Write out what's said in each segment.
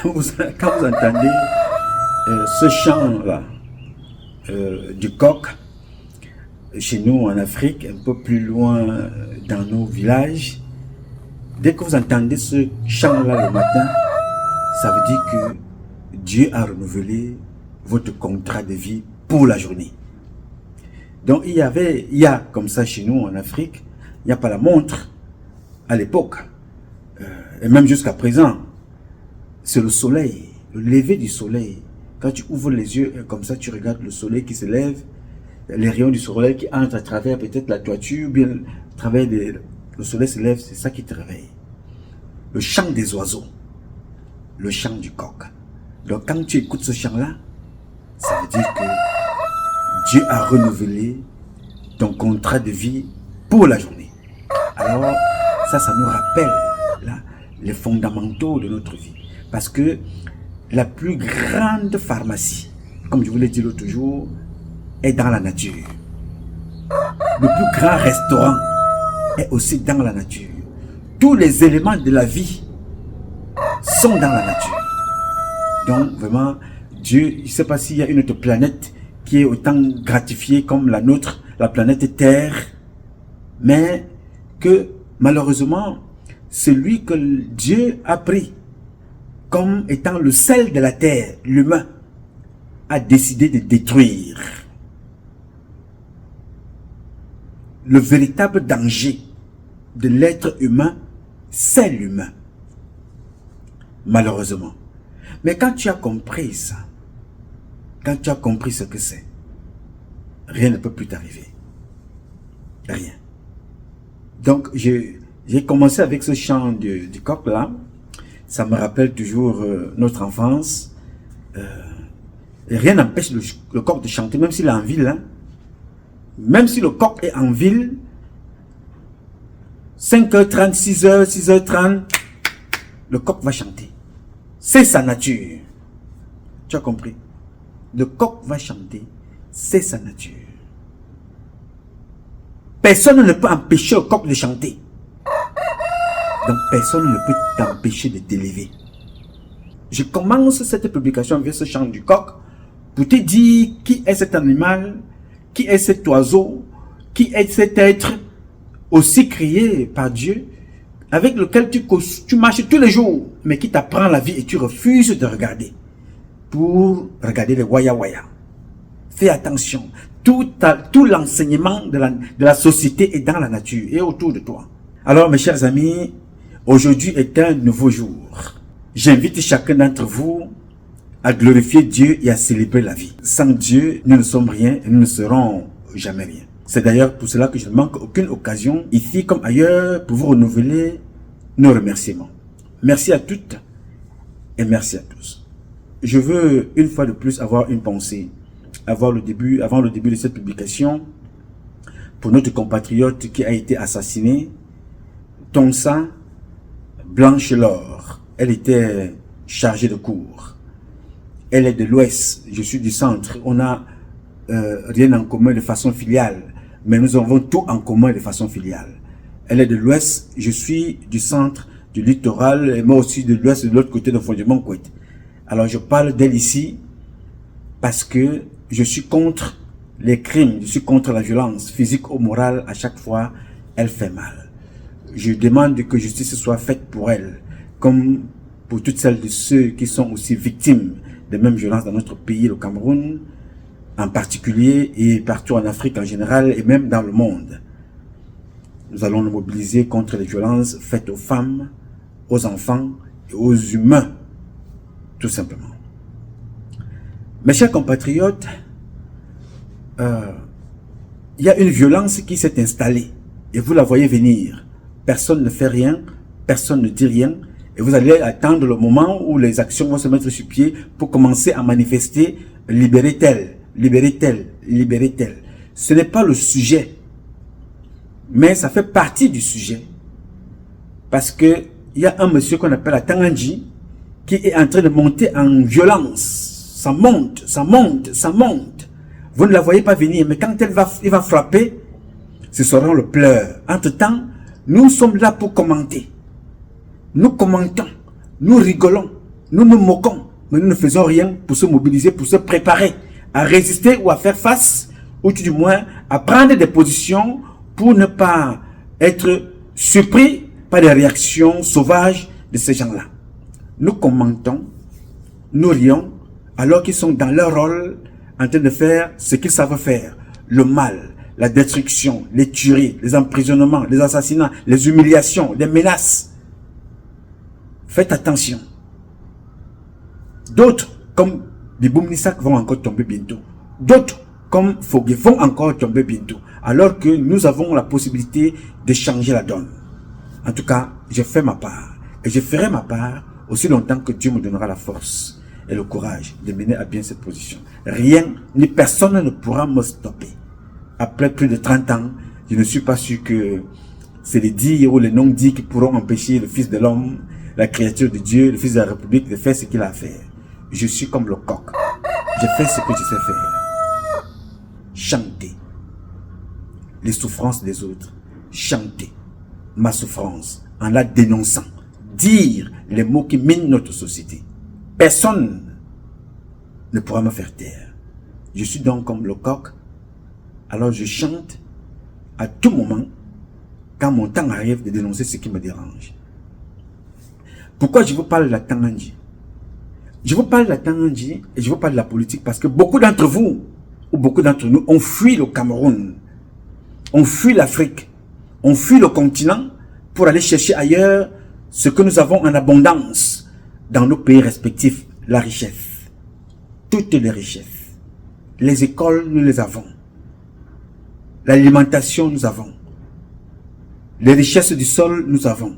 quand vous entendez ce chant-là du coq, chez nous en Afrique, un peu plus loin dans nos villages, dès que vous entendez ce chant-là le matin, ça veut dire que Dieu a renouvelé votre contrat de vie pour la journée. Donc il y a comme ça chez nous en Afrique, il n'y a pas la montre à l'époque, et même jusqu'à présent, c'est le soleil, le lever du soleil. Quand tu ouvres les yeux comme ça, tu regardes le soleil qui se lève, les rayons du soleil qui entrent à travers peut-être la toiture, ou bien à travers le soleil se lève, c'est ça qui te réveille. Le chant des oiseaux, le chant du coq. Donc quand tu écoutes ce chant-là, ça veut dire que Dieu a renouvelé ton contrat de vie pour la journée. Alors ça nous rappelle là, les fondamentaux de notre vie. Parce que la plus grande pharmacie, comme je vous l'ai dit l'autre jour, est dans la nature. Le plus grand restaurant est aussi dans la nature. Tous les éléments de la vie sont dans la nature. Donc vraiment, Dieu, je ne sais pas s'il y a une autre planète qui est autant gratifiée comme la nôtre, la planète Terre, mais que malheureusement, celui que Dieu a pris comme étant le sel de la terre, l'humain, a décidé de détruire. Le véritable danger de l'être humain, c'est l'humain. Malheureusement. Mais quand tu as compris ça, quand tu as compris ce que c'est, rien ne peut plus t'arriver. Rien. Donc, j'ai commencé avec ce chant du coq là. Ça me rappelle toujours notre enfance. Et rien n'empêche le coq de chanter, même s'il est en ville. Hein. Même si le coq est en ville, 5h30, 6h, 6h30, le coq va chanter. C'est sa nature. Tu as compris? Le coq va chanter, c'est sa nature. Personne ne peut empêcher le coq de chanter. Donc personne ne peut t'empêcher de t'élever. Je commence cette publication avec ce chant du coq pour te dire qui est cet animal, qui est cet oiseau, qui est cet être aussi créé par Dieu, avec lequel tu marches tous les jours, mais qui t'apprend la vie et tu refuses de regarder. Pour regarder les waya-waya. Fais attention. Tout l'enseignement de la société est dans la nature et autour de toi. Alors mes chers amis, aujourd'hui est un nouveau jour. J'invite chacun d'entre vous à glorifier Dieu et à célébrer la vie. Sans Dieu, nous ne sommes rien et nous ne serons jamais rien. C'est d'ailleurs pour cela que je ne manque aucune occasion, ici comme ailleurs, pour vous renouveler nos remerciements. Merci à toutes et merci à tous. Je veux une fois de plus avoir une pensée avant le début de cette publication pour notre compatriote qui a été assassiné, Tonsa Blanche-Laure. Elle était chargée de cours. Elle est de l'Ouest, je suis du centre. On n'a rien en commun de façon filiale, mais nous avons tout en commun de façon filiale. Elle est de l'Ouest, je suis du centre, du littoral, et moi aussi de l'Ouest, de l'autre côté de Fondement Couette. Alors je parle d'elle ici parce que je suis contre les crimes, je suis contre la violence physique ou morale. À chaque fois, elle fait mal. Je demande que justice soit faite pour elle, comme pour toutes celles de ceux qui sont aussi victimes des mêmes violences dans notre pays, le Cameroun, en particulier, et partout en Afrique en général, et même dans le monde. Nous allons nous mobiliser contre les violences faites aux femmes, aux enfants et aux humains, tout simplement. Mes chers compatriotes, il y a une violence qui s'est installée, et vous la voyez venir. Personne ne fait rien, personne ne dit rien, et vous allez attendre le moment où les actions vont se mettre sur pied pour commencer à manifester « libérez tel, libérez tel, libérez tel ». Ce n'est pas le sujet, mais ça fait partie du sujet. Parce que il y a un monsieur qu'on appelle la Tangandji qui est en train de monter en violence. Ça monte, ça monte, ça monte. Vous ne la voyez pas venir, mais quand il va frapper, ce sera le pleur. Entre-temps, nous sommes là pour commenter. Nous commentons, nous rigolons, Nous nous moquons, mais nous ne faisons rien pour se mobiliser, pour se préparer à résister ou à faire face, ou du moins à prendre des positions pour ne pas être surpris par les réactions sauvages de ces gens-là. Nous commentons, nous rions, alors qu'ils sont dans leur rôle en train de faire ce qu'ils savent faire. Le mal, la destruction, les tueries, les emprisonnements, les assassinats, les humiliations, les menaces. Faites attention. D'autres, comme les Boumnissak, vont encore tomber bientôt. D'autres, comme Fogué, vont encore tomber bientôt. Alors que nous avons la possibilité de changer la donne. En tout cas, j'ai fait ma part. Et je ferai ma part aussi longtemps que Dieu me donnera la force et le courage de mener à bien cette position. Rien ni personne ne pourra me stopper. Après plus de 30 ans, je ne suis pas sûr que c'est les dires ou les non-dits qui pourront empêcher le Fils de l'homme, la créature de Dieu, le Fils de la République de faire ce qu'il a à faire. Je suis comme le coq. Je fais ce que je sais faire. Chanter les souffrances des autres. Chanter ma souffrance en la dénonçant. Dire les mots qui minent notre société. Personne ne pourra me faire taire. Je suis donc comme le coq. Alors je chante à tout moment quand mon temps arrive de dénoncer ce qui me dérange. Pourquoi je vous parle de la Tangandji? Je vous parle de la Tangandji et je vous parle de la politique parce que beaucoup d'entre vous, ou beaucoup d'entre nous, ont fui le Cameroun, ont fui l'Afrique, ont fui le continent pour aller chercher ailleurs ce que nous avons en abondance dans nos pays respectifs, la richesse. Toutes les richesses. Les écoles, nous les avons. L'alimentation, nous avons. Les richesses du sol, nous avons.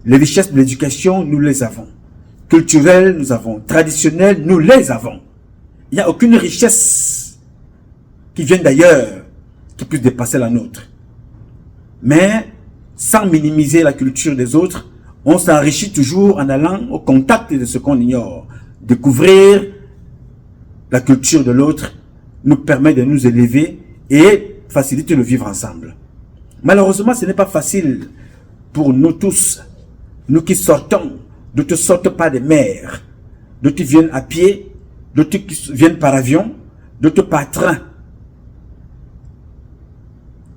Les richesses de l'éducation, nous les avons. Culturelles, nous avons. Traditionnelles, nous les avons. Il n'y a aucune richesse qui vienne d'ailleurs qui puisse dépasser la nôtre. Mais, sans minimiser la culture des autres, on s'enrichit toujours en allant au contact de ce qu'on ignore. Découvrir la culture de l'autre nous permet de nous élever et faciliter le vivre ensemble. Malheureusement, ce n'est pas facile pour nous tous, nous qui sortons, d'autres sortent pas des mers, d'autres viennent à pied, d'autres viennent par avion, d'autres par train.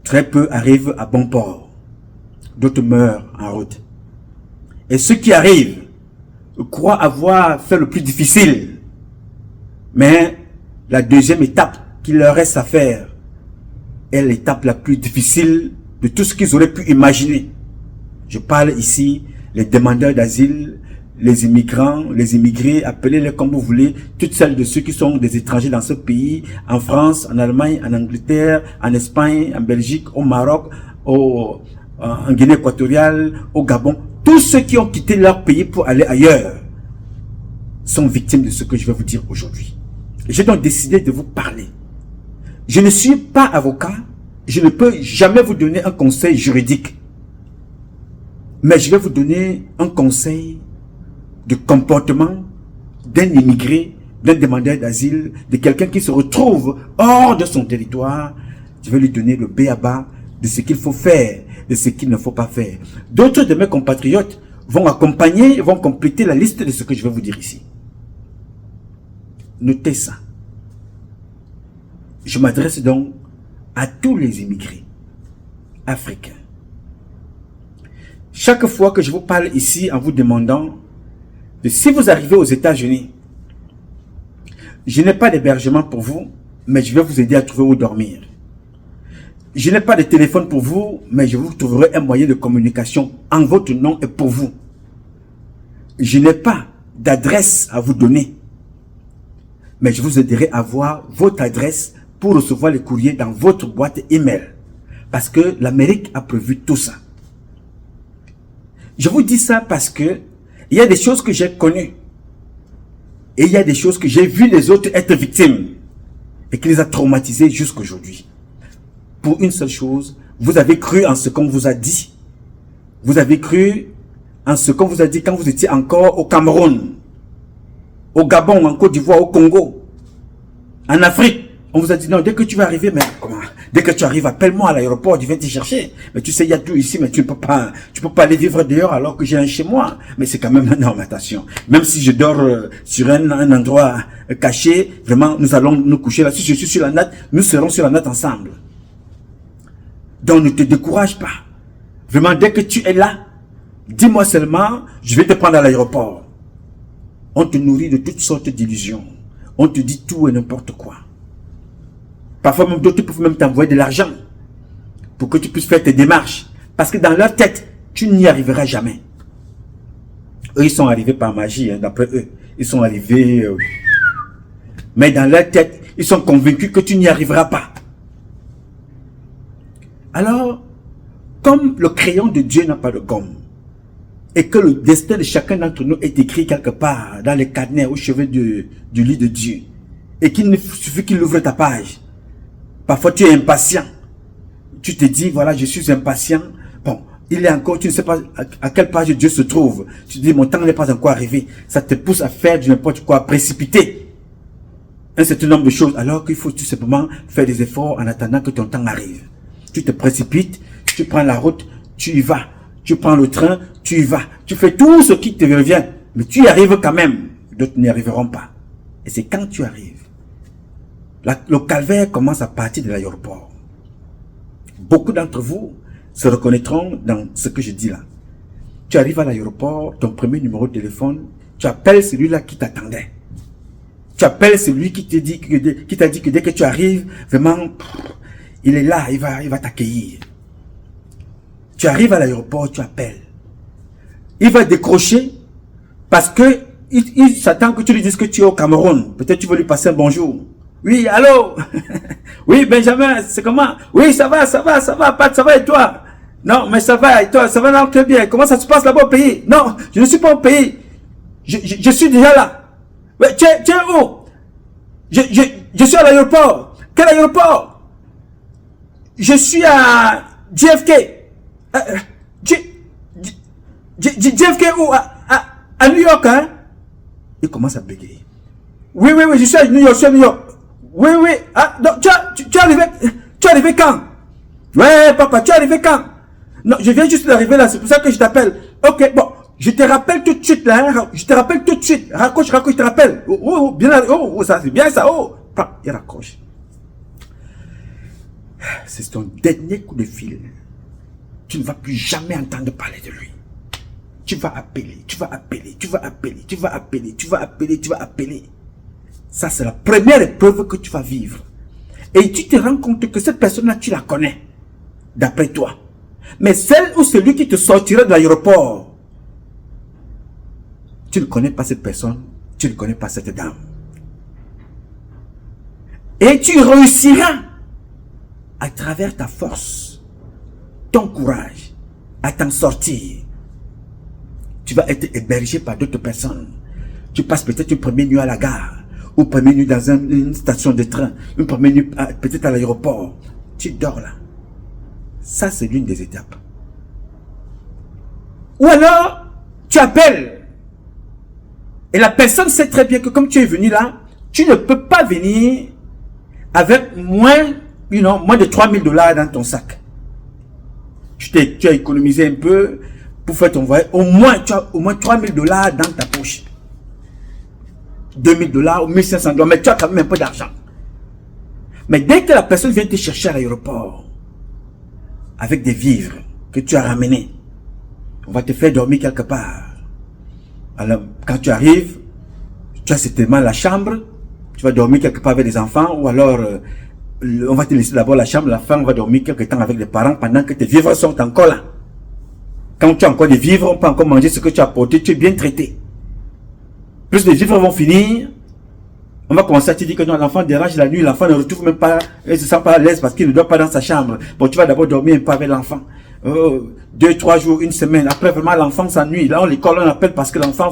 Très peu arrivent à bon port, d'autres meurent en route. Et ceux qui arrivent croient avoir fait le plus difficile. Mais la deuxième étape qu'il leur reste à faire est l'étape la plus difficile de tout ce qu'ils auraient pu imaginer. Je parle ici les demandeurs d'asile, les immigrants, les immigrés, appelez-les comme vous voulez, toutes celles de ceux qui sont des étrangers dans ce pays, en France, en Allemagne, en Angleterre, en Espagne, en Belgique, au Maroc, en Guinée équatoriale, au Gabon. Tous ceux qui ont quitté leur pays pour aller ailleurs sont victimes de ce que je vais vous dire aujourd'hui. J'ai donc décidé de vous parler. Je ne suis pas avocat, je ne peux jamais vous donner un conseil juridique. Mais je vais vous donner un conseil de comportement d'un immigré, d'un demandeur d'asile, de quelqu'un qui se retrouve hors de son territoire. Je vais lui donner le b.a.-ba de ce qu'il faut faire, de ce qu'il ne faut pas faire. D'autres de mes compatriotes vont accompagner, vont compléter la liste de ce que je vais vous dire ici. Notez ça. Je m'adresse donc à tous les immigrés africains. Chaque fois que je vous parle ici en vous demandant de si vous arrivez aux États-Unis, je n'ai pas d'hébergement pour vous, mais je vais vous aider à trouver où dormir. Je n'ai pas de téléphone pour vous, mais je vous trouverai un moyen de communication en votre nom et pour vous. Je n'ai pas d'adresse à vous donner, mais je vous aiderai à avoir votre adresse pour recevoir les courriers dans votre boîte email. Parce que l'Amérique a prévu tout ça. Je vous dis ça parce que il y a des choses que j'ai connues. Et il y a des choses que j'ai vu les autres être victimes. Et qui les a traumatisés jusqu'aujourd'hui. Pour une seule chose, vous avez cru en ce qu'on vous a dit. Vous avez cru en ce qu'on vous a dit quand vous étiez encore au Cameroun, au Gabon, en Côte d'Ivoire, au Congo, en Afrique, On vous a dit non, dès que tu vas arriver, mais comment? Dès que tu arrives, appelle-moi à l'aéroport, je viens te chercher. Mais tu sais, il y a tout ici, mais tu peux pas aller vivre dehors alors que j'ai un chez moi. Mais c'est quand même une attention. Même si je dors sur un endroit caché, vraiment, nous allons nous coucher là. Si je suis sur la natte, nous serons sur la natte ensemble. Donc ne te décourage pas. Vraiment, dès que tu es là, dis-moi seulement, je vais te prendre à l'aéroport. On te nourrit de toutes sortes d'illusions. On te dit tout et n'importe quoi. Parfois même d'autres peuvent même t'envoyer de l'argent pour que tu puisses faire tes démarches. Parce que dans leur tête, tu n'y arriveras jamais. Eux, ils sont arrivés par magie, hein, d'après eux. Ils sont arrivés... mais dans leur tête, ils sont convaincus que tu n'y arriveras pas. Alors, comme le crayon de Dieu n'a pas de gomme, et que le destin de chacun d'entre nous est écrit quelque part dans les carnets au chevet du lit de Dieu, et qu'il ne suffit qu'il ouvre ta page. Parfois tu es impatient. Tu te dis, voilà, je suis impatient. Bon, il est encore, tu ne sais pas à quelle page Dieu se trouve. Tu te dis, mon temps n'est pas encore arrivé. Ça te pousse à faire du n'importe quoi, à précipiter un certain nombre de choses, alors qu'il faut tout simplement faire des efforts en attendant que ton temps arrive. Tu te précipites, tu prends la route, tu y vas. Tu prends le train, tu y vas. Tu fais tout ce qui te revient. Mais tu y arrives quand même. D'autres n'y arriveront pas. Et c'est quand tu arrives. Le calvaire commence à partir de l'aéroport. Beaucoup d'entre vous se reconnaîtront dans ce que je dis là. Tu arrives à l'aéroport, ton premier numéro de téléphone, tu appelles celui-là qui t'attendait. Tu appelles celui qui t'a dit que dès que tu arrives, vraiment, il est là, il va t'accueillir. Tu arrives à l'aéroport, tu appelles. Il va décrocher parce que il s'attend que tu lui dises que tu es au Cameroun. Peut-être tu veux lui passer un bonjour. Oui, allô? Oui, Benjamin, c'est comment? Oui, ça va, Pat, ça va et toi? Non, mais ça va et toi? Ça va non, très bien. Comment ça se passe là-bas au pays? Non, je ne suis pas au pays. Je suis déjà là. Ouais, tu es où? Je suis à l'aéroport. Quel aéroport? Je suis à JFK. JFK où? À New York, hein? Il commence à bégayer. Oui, je suis à New York, Oui. Ah, donc, tu es arrivé quand? Ouais, papa, tu es arrivé quand? Non, je viens juste d'arriver là, c'est pour ça que je t'appelle. Ok, bon, je te rappelle tout de suite là, hein, je te rappelle tout de suite. Raccroche, je te rappelle. Bien, ça c'est bien ça, il raccroche. C'est ton dernier coup de fil. Tu ne vas plus jamais entendre parler de lui. Tu vas appeler. Ça, c'est la première épreuve que tu vas vivre. Et tu te rends compte que cette personne-là, tu la connais, d'après toi. Mais celle ou celui qui te sortira de l'aéroport, tu ne connais pas cette personne, tu ne connais pas cette dame. Et tu réussiras, à travers ta force, ton courage, à t'en sortir. Tu vas être hébergé par d'autres personnes. Tu passes peut-être une première nuit à la gare, ou première nuit dans une station de train, une première nuit peut-être à l'aéroport. Tu dors là. Ça, c'est l'une des étapes. Ou alors, tu appelles. Et la personne sait très bien que comme tu es venu là, tu ne peux pas venir avec moins de 3000 $ dans ton sac. Tu as économisé un peu pour faire ton voyage. Tu as au moins 3000 $ dans ta poche. 2000 $ ou 1500 $, mais tu as quand même un peu d'argent. Mais dès que la personne vient te chercher à l'aéroport, avec des vivres que tu as ramenés, on va te faire dormir quelque part. Alors, quand tu arrives, tu as certainement la chambre, tu vas dormir quelque part avec des enfants, ou alors, on va te laisser d'abord la chambre, la femme va dormir quelque temps avec les parents pendant que tes vivres sont encore là. Quand tu as encore des vivres, on peut encore manger ce que tu as apporté, tu es bien traité. Plus les vivres vont finir, on va commencer à te dire que non, l'enfant dérange la nuit, l'enfant ne retrouve même pas, il ne se sent pas à l'aise parce qu'il ne dort pas dans sa chambre. Bon, tu vas d'abord dormir un peu avec l'enfant. 2, 3 jours, une semaine. Après, vraiment, l'enfant s'ennuie. Là, l'école, on appelle parce que l'enfant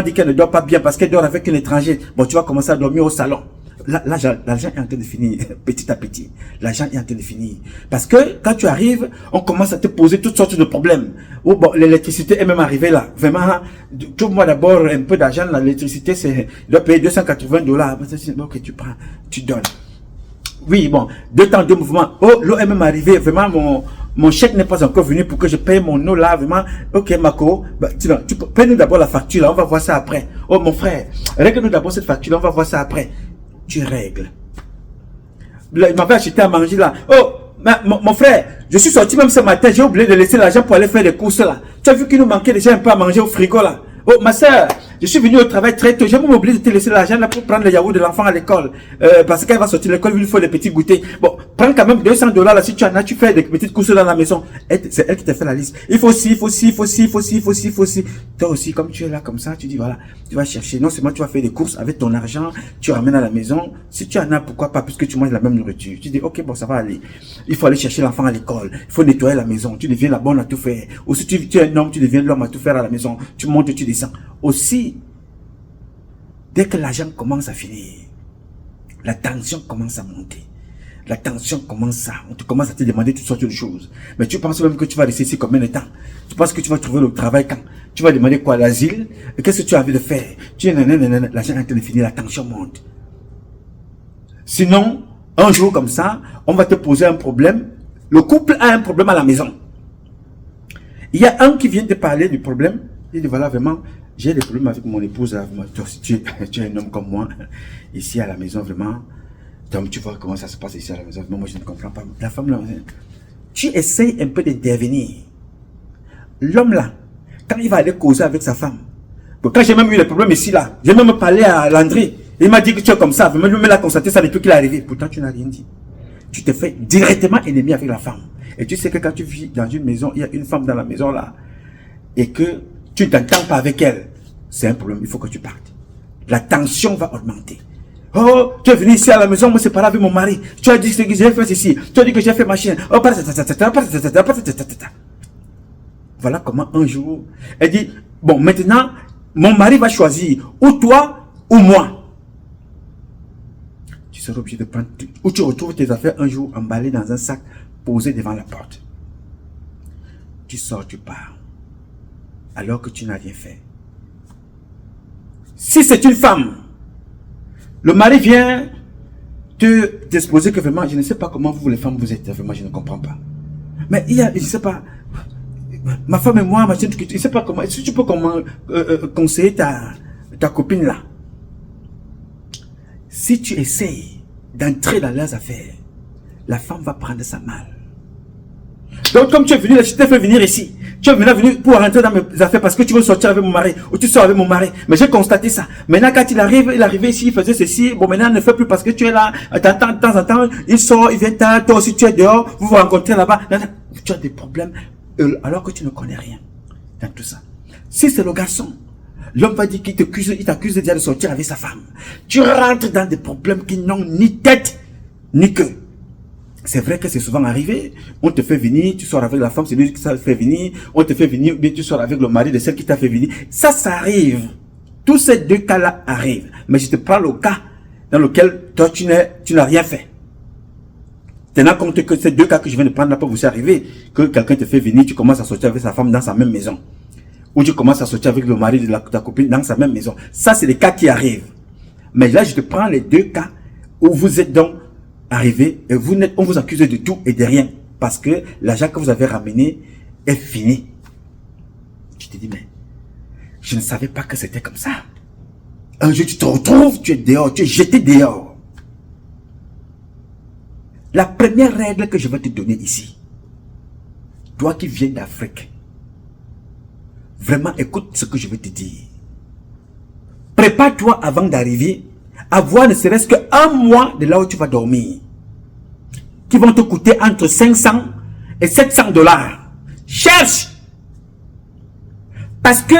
dit qu'elle ne dort pas bien parce qu'elle dort avec un étranger. Bon, tu vas commencer à dormir au salon. Là, l'argent est en train de finir, petit à petit. L'argent est en train de finir. Parce que, quand tu arrives, on commence à te poser toutes sortes de problèmes. Oh, bon, l'électricité est même arrivée là. Vraiment, trouve-moi d'abord un peu d'argent. L'électricité, tu dois payer 280 $. Ok, tu prends, tu donnes. Oui, bon, 2 temps, 2 mouvements. Oh, l'eau est même arrivée. Vraiment, mon chèque n'est pas encore venu pour que je paye mon eau là. Vraiment, ok, Marco, bah, paye-nous d'abord la facture là, on va voir ça après. Oh, mon frère, règle-nous d'abord cette facture là, on va voir ça après. Tu règles. Là, il m'avait acheté à manger là. Oh, mon frère, je suis sorti même ce matin, j'ai oublié de laisser l'argent pour aller faire les courses là. Tu as vu qu'il nous manquait déjà un peu à manger au frigo là. Oh, ma soeur, je suis venu au travail très tôt. J'ai même oublié de te laisser l'argent là pour prendre le yaourt de l'enfant à l'école. Parce qu'elle va sortir de l'école, il lui faut des petits goûters. Bon, prends quand même $200 là si tu en as, tu fais des petites courses dans la maison. C'est elle qui t'a fait la liste. Il faut ci, il faut ci, il faut ci, il faut ci, il faut ci, il faut ci. Toi aussi, comme tu es là comme ça, tu dis voilà, tu vas chercher. Non seulement tu vas faire des courses avec ton argent, tu ramènes à la maison. Si tu en as, pourquoi pas, puisque tu manges la même nourriture. Tu dis ok, bon, ça va aller. Il faut aller chercher l'enfant à l'école. Il faut nettoyer la maison. Tu deviens la bonne à tout faire. Ou si tu es un homme, tu deviens l'homme à tout faire à la maison. Tu montes, tu descends. Aussi, dès que l'argent commence à finir, la tension commence à monter. La tension commence à... On te commence à te demander toutes sortes de choses. Mais tu penses même que tu vas rester ici combien de temps? Tu penses que tu vas trouver le travail quand? Tu vas demander quoi? L'asile? Qu'est-ce que tu as envie de faire? Tu es... L'argent est en train de finir, la tension monte. Sinon, un jour comme ça, on va te poser un problème. Le couple a un problème à la maison. Il y a un qui vient te parler du problème. Il dit voilà, vraiment... J'ai des problèmes avec mon épouse. Là. Toi, si tu es un homme comme moi, ici à la maison, vraiment. Donc, tu vois comment ça se passe ici à la maison. Moi, je ne comprends pas. La femme, là, tu essayes un peu d'intervenir. L'homme, là, quand il va aller causer avec sa femme, bon, quand j'ai même eu les problèmes ici, là, j'ai même parlé à Landry. Il m'a dit que tu es comme ça. Lui-même l'a constaté ça depuis qu'il est arrivé. Pourtant, tu n'as rien dit. Tu te fais directement ennemi avec la femme. Et tu sais que quand tu vis dans une maison, il y a une femme dans la maison, là, et que tu ne t'entends pas avec elle, c'est un problème, il faut que tu partes. La tension va augmenter. Oh, tu es venu ici à la maison, moi c'est pas là avec mon mari. Tu as dit que j'ai fait ceci, tu as dit que j'ai fait machin. Oh, voilà comment un jour, elle dit, bon maintenant, mon mari va choisir, ou toi, ou moi. Tu seras obligé de prendre, ou tu retrouves tes affaires un jour emballées dans un sac, posé devant la porte. Tu sors, tu pars. Alors que tu n'as rien fait. Si c'est une femme, le mari vient te disposer que vraiment, je ne sais pas comment vous les femmes vous êtes, vraiment je ne comprends pas. Mais il y a, je ne sais pas, ma femme et moi, je ne sais pas comment, est-ce que tu peux conseiller ta copine là? Si tu essayes d'entrer dans leurs affaires, la femme va prendre sa mal. Donc comme tu es venu là, je t'ai fait venir ici. Tu es venu pour rentrer dans mes affaires parce que tu veux sortir avec mon mari. Ou tu sors avec mon mari. Mais j'ai constaté ça. Maintenant quand il arrivait ici, il faisait ceci. Bon maintenant il ne fait plus parce que tu es là. De temps en temps, il sort, il vient tard. Toi aussi tu es dehors. Vous vous rencontrez là-bas. Tu as des problèmes alors que tu ne connais rien dans tout ça. Si c'est le garçon, l'homme va dire qu'il t'accuse déjà de sortir avec sa femme. Tu rentres dans des problèmes qui n'ont ni tête ni queue. C'est vrai que c'est souvent arrivé, on te fait venir, tu sors avec la femme, c'est lui qui t'a fait venir, on te fait venir, ou bien tu sors avec le mari de celle qui t'a fait venir. Ça arrive. Tous ces deux cas-là arrivent. Mais je te prends le cas dans lequel toi, tu n'as rien fait. Tenant compte que ces deux cas que je viens de prendre là pour vous arriver, que quelqu'un te fait venir, tu commences à sortir avec sa femme dans sa même maison. Ou tu commences à sortir avec le mari de ta copine dans sa même maison. Ça, c'est les cas qui arrivent. Mais là, je te prends les deux cas où vous êtes donc arrivé et on vous accuse de tout et de rien parce que l'argent que vous avez ramené est fini. Tu te dis mais je ne savais pas que c'était comme ça. Un jour tu te retrouves, tu es dehors, tu es jeté dehors. La première règle que je vais te donner ici, toi qui viens d'Afrique, vraiment écoute ce que je vais te dire. Prépare-toi avant d'arriver à voir ne serait-ce qu'un mois de là où tu vas dormir, qui vont te coûter entre 500 et 700 $. Cherche! Parce que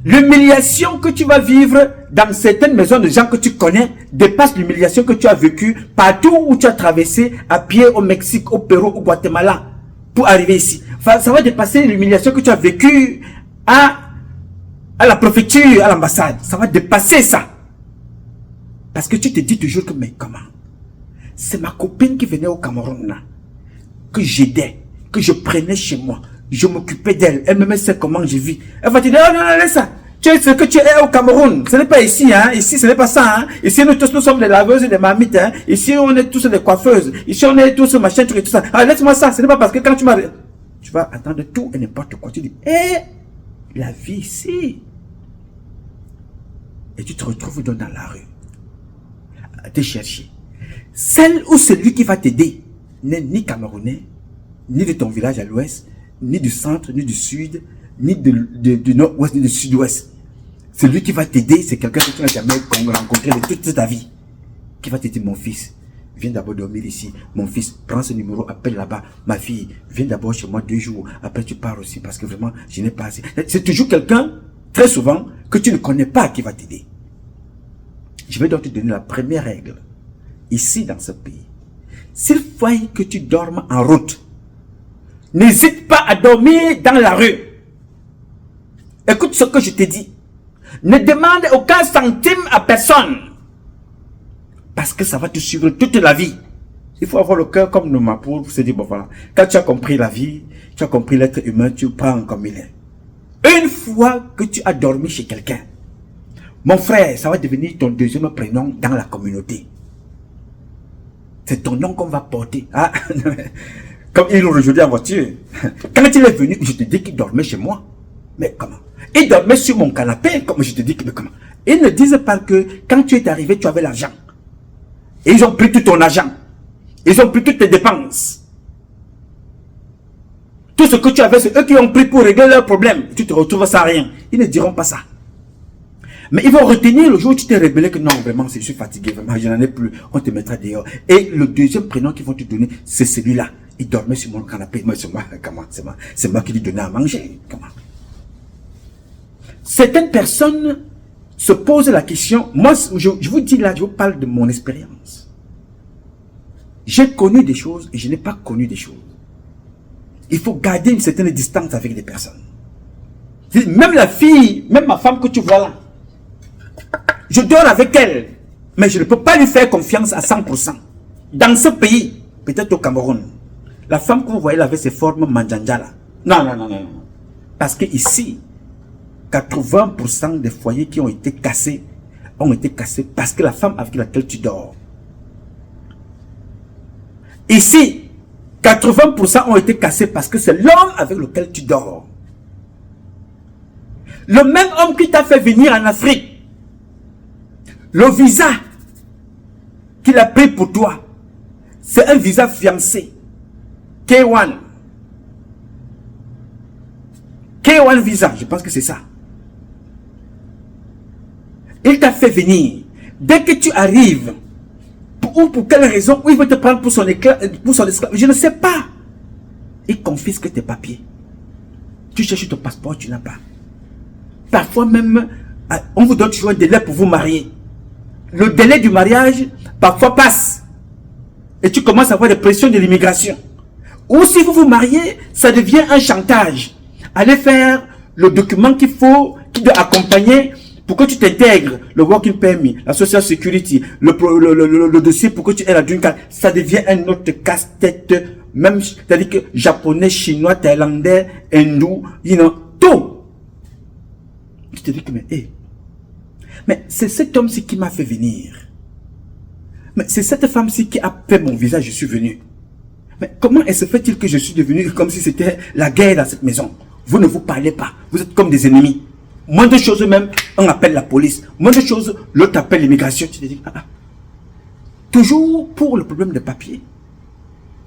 l'humiliation que tu vas vivre dans certaines maisons de gens que tu connais dépasse l'humiliation que tu as vécue partout où tu as traversé à pied au Mexique, au Pérou, au Guatemala pour arriver ici. Enfin, ça va dépasser l'humiliation que tu as vécue à la préfecture, à l'ambassade. Ça va dépasser ça. Parce que tu te dis toujours que, mais comment? C'est ma copine qui venait au Cameroun là, que j'aidais, que je prenais chez moi. Je m'occupais d'elle. Elle me sait comment je vis. Elle va te dire, oh non, non, laisse ça. Tu es ce que tu es au Cameroun. Ce n'est pas ici, hein. Ici, ce n'est pas ça, hein. Ici, nous tous, nous sommes des laveuses et des marmites, hein. Ici, on est tous des coiffeuses. Ici, on est tous machin, truc et tout ça. Ah, laisse-moi ça. Ce n'est pas parce que quand tu m'as... Tu vas attendre tout et n'importe quoi. Tu dis, la vie ici. Et tu te retrouves dans la rue. À te chercher. Celle ou celui qui va t'aider n'est ni camerounais, ni de ton village à l'ouest, ni du centre, ni du sud, ni du nord-ouest, ni du sud-ouest. Celui qui va t'aider, c'est quelqu'un que tu n'as jamais rencontré de toute ta vie. Qui va t'aider, mon fils. Viens d'abord dormir ici. Mon fils, prends ce numéro, appelle là-bas. Ma fille, viens d'abord chez moi 2 jours. Après, tu pars aussi parce que vraiment, je n'ai pas assez. C'est toujours quelqu'un, très souvent, que tu ne connais pas qui va t'aider. Je vais donc te donner la première règle. Ici, dans ce pays. S'il faut que tu dormes en route, n'hésite pas à dormir dans la rue. Écoute ce que je te dis. Ne demande aucun centime à personne. Parce que ça va te suivre toute la vie. Il faut avoir le cœur comme nous, pour se dire, bon voilà, quand tu as compris la vie, tu as compris l'être humain, tu prends comme il est. Une fois que tu as dormi chez quelqu'un, mon frère, ça va devenir ton deuxième prénom dans la communauté. C'est ton nom qu'on va porter. Ah, comme ils l'ont rejeté en voiture. Quand il est venu, je te dis qu'il dormait chez moi. Mais comment? Il dormait sur mon canapé, comme je te dis, mais comment? Ils ne disent pas que quand tu es arrivé, tu avais l'argent. Et ils ont pris tout ton argent. Ils ont pris toutes tes dépenses. Tout ce que tu avais, c'est eux qui ont pris pour régler leurs problèmes. Tu te retrouves sans rien. Ils ne diront pas ça. Mais ils vont retenir le jour où tu t'es révélé que non, vraiment, je suis fatigué, vraiment, je n'en ai plus. On te mettra dehors. Et le deuxième prénom qu'ils vont te donner, c'est celui-là. Il dormait sur mon canapé. Moi, c'est moi, comment? C'est moi qui lui donnais à manger. Comment? Certaines personnes se posent la question. Moi, je vous dis là, je vous parle de mon expérience. J'ai connu des choses et je n'ai pas connu des choses. Il faut garder une certaine distance avec des personnes. Même la fille, même ma femme que tu vois là, je dors avec elle, mais je ne peux pas lui faire confiance à 100%. Dans ce pays, peut-être au Cameroun, la femme que vous voyez là avec ses formes manjanja là, non. Parce que ici, 80% des foyers qui ont été cassés parce que la femme avec laquelle tu dors. Ici, 80% ont été cassés parce que c'est l'homme avec lequel tu dors. Le même homme qui t'a fait venir en Afrique, le visa qu'il a pris pour toi, c'est un visa fiancé. K1. K1 visa, je pense que c'est ça. Il t'a fait venir. Dès que tu arrives, pour quelle raison, ou il veut te prendre pour son esclave, je ne sais pas. Il confisque tes papiers. Tu cherches ton passeport, tu n'as pas. Parfois même, on vous donne toujours un délai pour vous marier. Le délai du mariage, parfois passe. Et tu commences à avoir des pressions de l'immigration. Ou si vous vous mariez, ça devient un chantage. Allez faire le document qu'il faut, qui doit accompagner pour que tu t'intègres, le working permit, la social security, le dossier pour que tu aies la green card. Ça devient un autre casse-tête, même, c'est-à-dire que japonais, chinois, thaïlandais, hindou, tout. Tu te dis que, mais c'est cet homme-ci qui m'a fait venir. Mais c'est cette femme-ci qui a fait mon visage, je suis venu. Mais comment se fait-il que je suis devenu comme si c'était la guerre dans cette maison? Vous ne vous parlez pas, vous êtes comme des ennemis. Moins de choses même, on appelle la police. Moins de choses, l'autre appelle l'immigration. Tu te dis, toujours pour le problème de papier.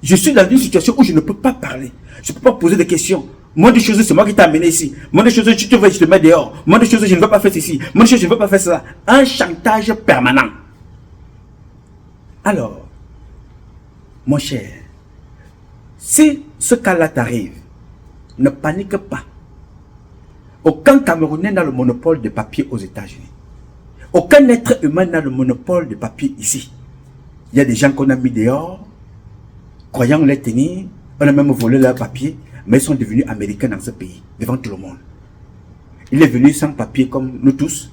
Je suis dans une situation où je ne peux pas parler. Je ne peux pas poser des questions. Moins de choses, c'est moi qui t'ai amené ici. Moins de choses, tu te veux, je te mets dehors. Moins de choses, je ne veux pas faire ceci. Moins de choses, je ne veux pas faire ça. Un chantage permanent. Alors, mon cher, si ce cas-là t'arrive, ne panique pas. Aucun Camerounais n'a le monopole de papier aux États-Unis. Aucun être humain n'a le monopole de papier ici. Il y a des gens qu'on a mis dehors, croyant les tenir, on a même volé leur papier, mais ils sont devenus américains dans ce pays, devant tout le monde. Il est venu sans papier comme nous tous.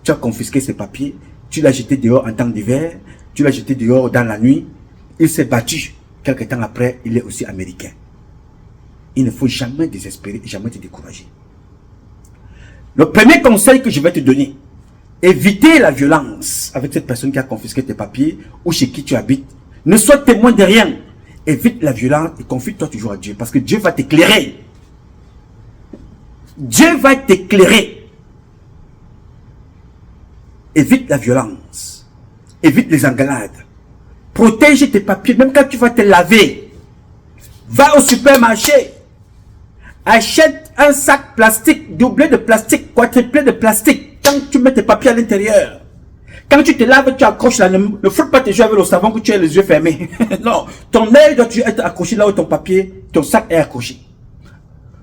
Tu as confisqué ses papiers, tu l'as jeté dehors en temps d'hiver, tu l'as jeté dehors dans la nuit. Il s'est battu. Quelque temps après, il est aussi américain. Il ne faut jamais désespérer, jamais te décourager. Le premier conseil que je vais te donner, éviter la violence avec cette personne qui a confisqué tes papiers ou chez qui tu habites. Ne sois témoin de rien. Évite la violence et confie-toi toujours à Dieu parce que Dieu va t'éclairer. Dieu va t'éclairer. Évite la violence. Évite les engueulades. Protège tes papiers même quand tu vas te laver. Va au supermarché. Achète un sac plastique, doublé de plastique, quadruplé de plastique. Quand tu mets tes papiers à l'intérieur. Quand tu te laves, tu accroches là. Ne frotte pas tes yeux avec le savon que tu as les yeux fermés. Non, ton œil doit être accroché là où ton papier, ton sac est accroché.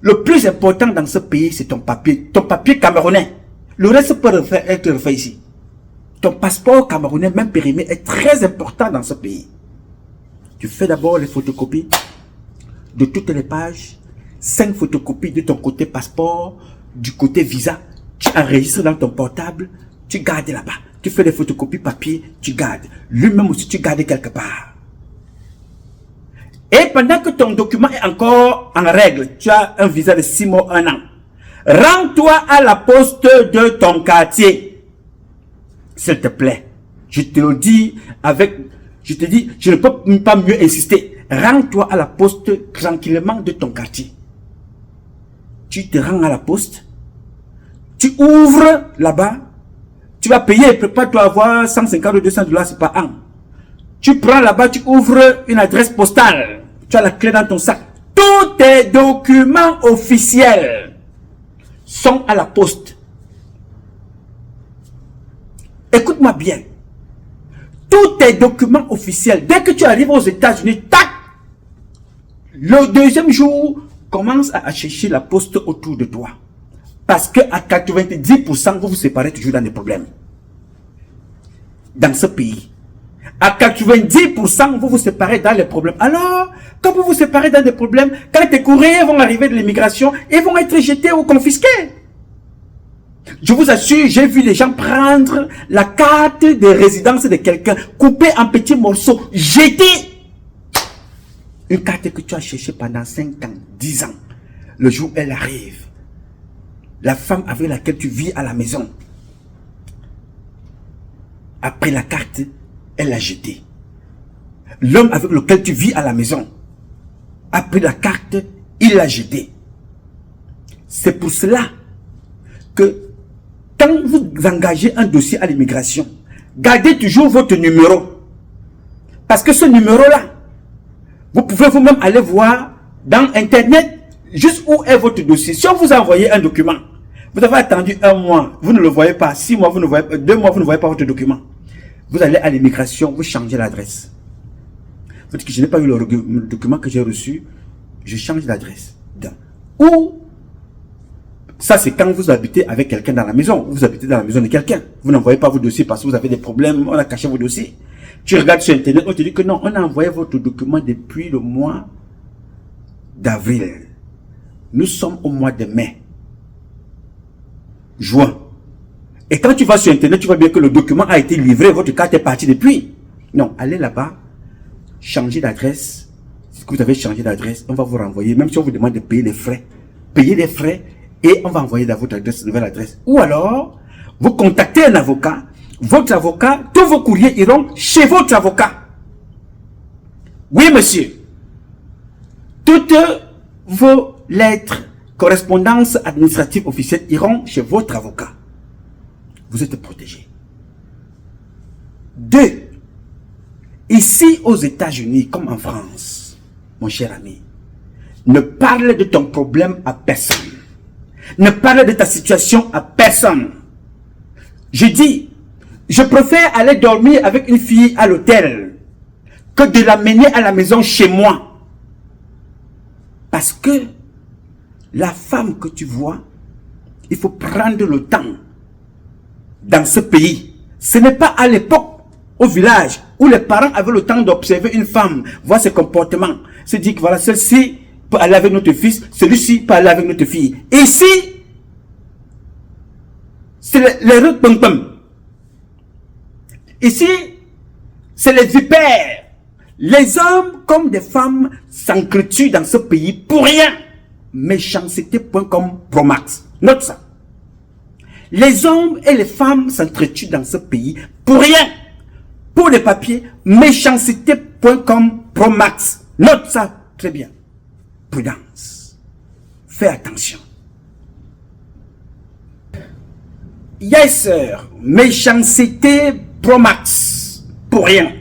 Le plus important dans ce pays, c'est ton papier camerounais. Le reste peut être refait ici. Ton passeport camerounais, même périmé, est très important dans ce pays. Tu fais d'abord les photocopies de toutes les pages. 5 photocopies de ton côté passeport, du côté visa. Tu enregistres dans ton portable, tu gardes là-bas. Tu fais des photocopies papier, tu gardes. Lui-même aussi, tu gardes quelque part. Et pendant que ton document est encore en règle, tu as un visa de 6 mois, 1 an. Rends-toi à la poste de ton quartier. S'il te plaît. Je te le dis je te dis, je ne peux pas mieux insister. Rends-toi à la poste tranquillement de ton quartier. Tu te rends à la poste. Tu ouvres là-bas. Tu vas payer, prépare-toi à avoir 150 ou 200 $, c'est pas un. Tu prends là-bas, tu ouvres une adresse postale. Tu as la clé dans ton sac. Tous tes documents officiels sont à la poste. Écoute-moi bien. Tous tes documents officiels, dès que tu arrives aux États-Unis, tac! Le deuxième jour, commence à chercher la poste autour de toi. Parce que à 90%, vous vous séparez toujours dans des problèmes. Dans ce pays. À 90%, vous vous séparez dans les problèmes. Alors, quand vous vous séparez dans des problèmes, quand tes courriers vont arriver de l'immigration, ils vont être jetés ou confisqués. Je vous assure, j'ai vu les gens prendre la carte de résidence de quelqu'un, couper en petits morceaux, jeter. Une carte que tu as cherchée pendant 5 ans, 10 ans. Le jour où elle arrive, la femme avec laquelle tu vis à la maison, après la carte, elle l'a jetée. L'homme avec lequel tu vis à la maison, après la carte, il l'a jetée. C'est pour cela que quand vous engagez un dossier à l'immigration, gardez toujours votre numéro. Parce que ce numéro-là, vous pouvez vous-même aller voir dans Internet juste où est votre dossier. Si on vous a envoyé un document, vous avez attendu 1 mois, vous ne le voyez pas, 6 mois, vous ne voyez pas, 2 mois, vous ne voyez pas votre document. Vous allez à l'immigration, vous changez l'adresse. Vous dites que je n'ai pas eu le document que j'ai reçu, je change l'adresse. Ou, ça c'est quand vous habitez avec quelqu'un dans la maison, vous habitez dans la maison de quelqu'un, vous n'envoyez pas vos dossiers parce que vous avez des problèmes, on a caché vos dossiers. Tu regardes sur Internet, on te dit que non, on a envoyé votre document depuis le mois d'avril. Nous sommes au mois de mai. Juin. Et quand tu vas sur Internet, tu vois bien que le document a été livré, votre carte est partie depuis. Non, allez là-bas, changez d'adresse. Si vous avez changé d'adresse, on va vous renvoyer, même si on vous demande de payer les frais. Payez les frais et on va envoyer dans votre adresse, nouvelle adresse. Ou alors, vous contactez un avocat. Votre avocat, tous vos courriers iront chez votre avocat. Oui, monsieur. Toutes vos lettres, correspondances administratives officielles iront chez votre avocat. Vous êtes protégé. 2. Ici aux États-Unis, comme en France, mon cher ami, ne parle de ton problème à personne. Ne parle de ta situation à personne. Je dis, je préfère aller dormir avec une fille à l'hôtel que de l'amener à la maison chez moi. Parce que la femme que tu vois, il faut prendre le temps dans ce pays. Ce n'est pas à l'époque, au village, où les parents avaient le temps d'observer une femme, voir ses comportements, se dire que voilà, celle-ci peut aller avec notre fils, celui-ci peut aller avec notre fille. Ici, c'est les rues pom-pom. Ici, c'est les vipères. Les hommes comme des femmes s'entretuent dans ce pays pour rien. Méchanceté.com Promax. Note ça. Les hommes et les femmes s'entretuent dans ce pays pour rien. Pour les papiers, méchanceté.com Pro Max. Note ça très bien. Prudence. Fais attention. Yes, sir. Méchanceté Pro Max. Pour rien.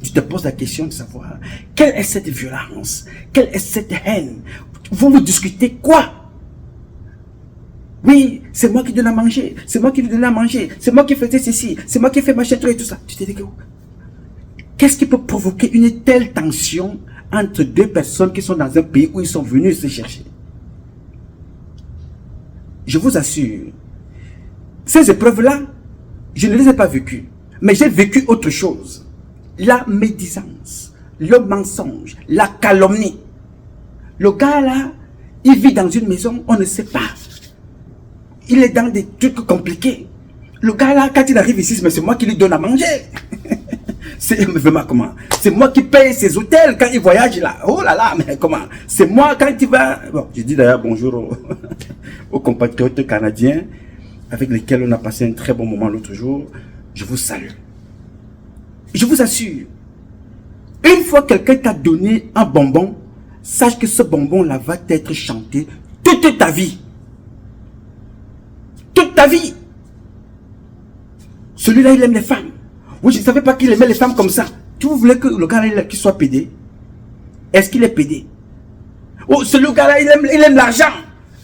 Tu te poses la question de savoir quelle est cette violence, quelle est cette haine. Vous discutez quoi? Oui, c'est moi qui donne à manger, c'est moi qui lui donne à manger, c'est moi qui faisais ceci, c'est moi qui fais machin et tout ça. Tu te dis que qu'est-ce qui peut provoquer une telle tension entre deux personnes qui sont dans un pays où ils sont venus se chercher? Je vous assure, ces épreuves-là, je ne les ai pas vécues, mais j'ai vécu autre chose. La médisance, le mensonge, la calomnie. Le gars là, il vit dans une maison, on ne sait pas. Il est dans des trucs compliqués. Le gars là, quand il arrive ici, mais c'est moi qui lui donne à manger. C'est moi qui paye ses hôtels quand il voyage là. Oh là là, mais comment? C'est moi quand il va... Bon, je dis d'ailleurs bonjour aux compatriotes canadiens avec lesquels on a passé un très bon moment l'autre jour. Je vous salue. Je vous assure, une fois que quelqu'un t'a donné un bonbon, sache que ce bonbon-là va t'être chanté toute ta vie. Toute ta vie. Celui-là, il aime les femmes. Oui, je ne savais pas qu'il aimait les femmes comme ça. Tu voulais que le gars-là, qu'il soit pédé? Est-ce qu'il est pédé? Oh, celui gars-là, il aime l'argent.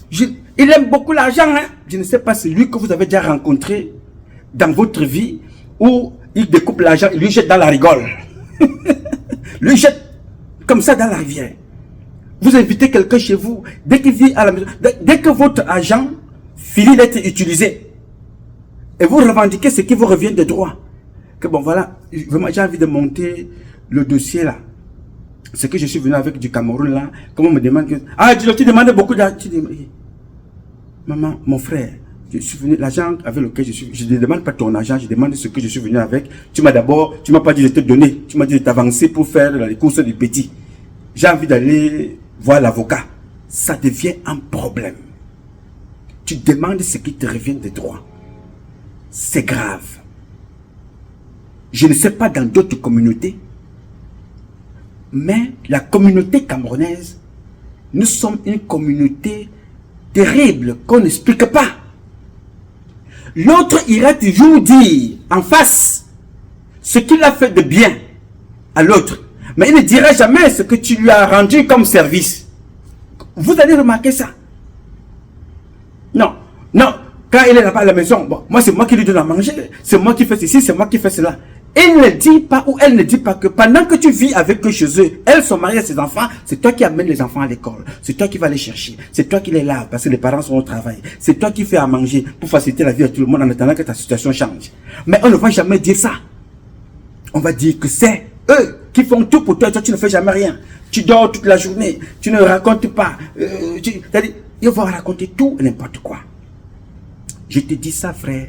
Il aime beaucoup l'argent. Hein? Je ne sais pas, c'est lui que vous avez déjà rencontré dans votre vie où il découpe l'argent, il lui jette dans la rigole. Lui jette comme ça dans la rivière. Vous invitez quelqu'un chez vous, dès qu'il vit à la maison, dès que votre argent finit d'être utilisé, et vous revendiquez ce qui vous revient de droit, que bon voilà, vraiment j'ai envie de monter le dossier là. C'est que je suis venu avec du Cameroun là, comme on me demande que... Ah, tu demandes beaucoup d'argent. Maman, mon frère, je suis venu, l'argent avec lequel je suis, je ne demande pas ton argent, je demande ce que je suis venu avec. Tu m'as pas dit de te donner, tu m'as dit de t'avancer pour faire les courses du petit. J'ai envie d'aller voir l'avocat. Ça devient un problème. Tu demandes ce qui te revient de droit. C'est grave. Je ne sais pas dans d'autres communautés, mais la communauté camerounaise, nous sommes une communauté terrible qu'on n'explique pas. L'autre ira toujours dire en face ce qu'il a fait de bien à l'autre. Mais il ne dira jamais ce que tu lui as rendu comme service. Vous allez remarquer ça. Non, non. Quand il est là-bas à la maison, bon, moi c'est moi qui lui donne à manger. C'est moi qui fais ceci, c'est moi qui fais cela. Il ne dit pas ou elle ne dit pas que pendant que tu vis avec eux chez eux, elles sont mariées à ses enfants, c'est toi qui amènes les enfants à l'école. C'est toi qui vas les chercher. C'est toi qui les laves parce que les parents sont au travail. C'est toi qui fais à manger pour faciliter la vie à tout le monde en attendant que ta situation change. Mais on ne va jamais dire ça. On va dire que c'est eux qui font tout pour toi. Toi, tu ne fais jamais rien. Tu dors toute la journée. Tu ne racontes pas. C'est-à-dire, ils vont raconter tout et n'importe quoi. Je te dis ça, frère,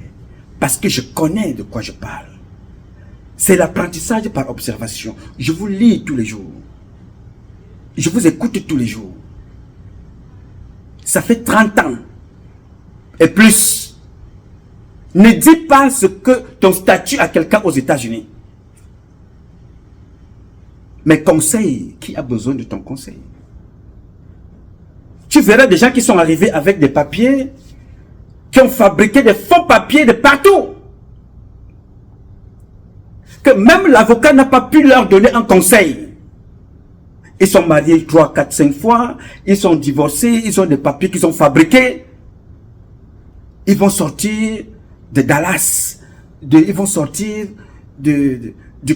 parce que je connais de quoi je parle. C'est l'apprentissage par observation. Je vous lis tous les jours. Je vous écoute tous les jours. Ça fait 30 ans et plus. Ne dis pas ce que ton statut à quelqu'un aux États-Unis. Mais conseille, qui a besoin de ton conseil? Tu verras des gens qui sont arrivés avec des papiers, qui ont fabriqué des faux papiers de partout. Que même l'avocat n'a pas pu leur donner un conseil. Ils sont mariés 3, 4, 5 fois, ils sont divorcés, ils ont des papiers qu'ils ont fabriqués. Ils vont sortir de Dallas, ils vont sortir du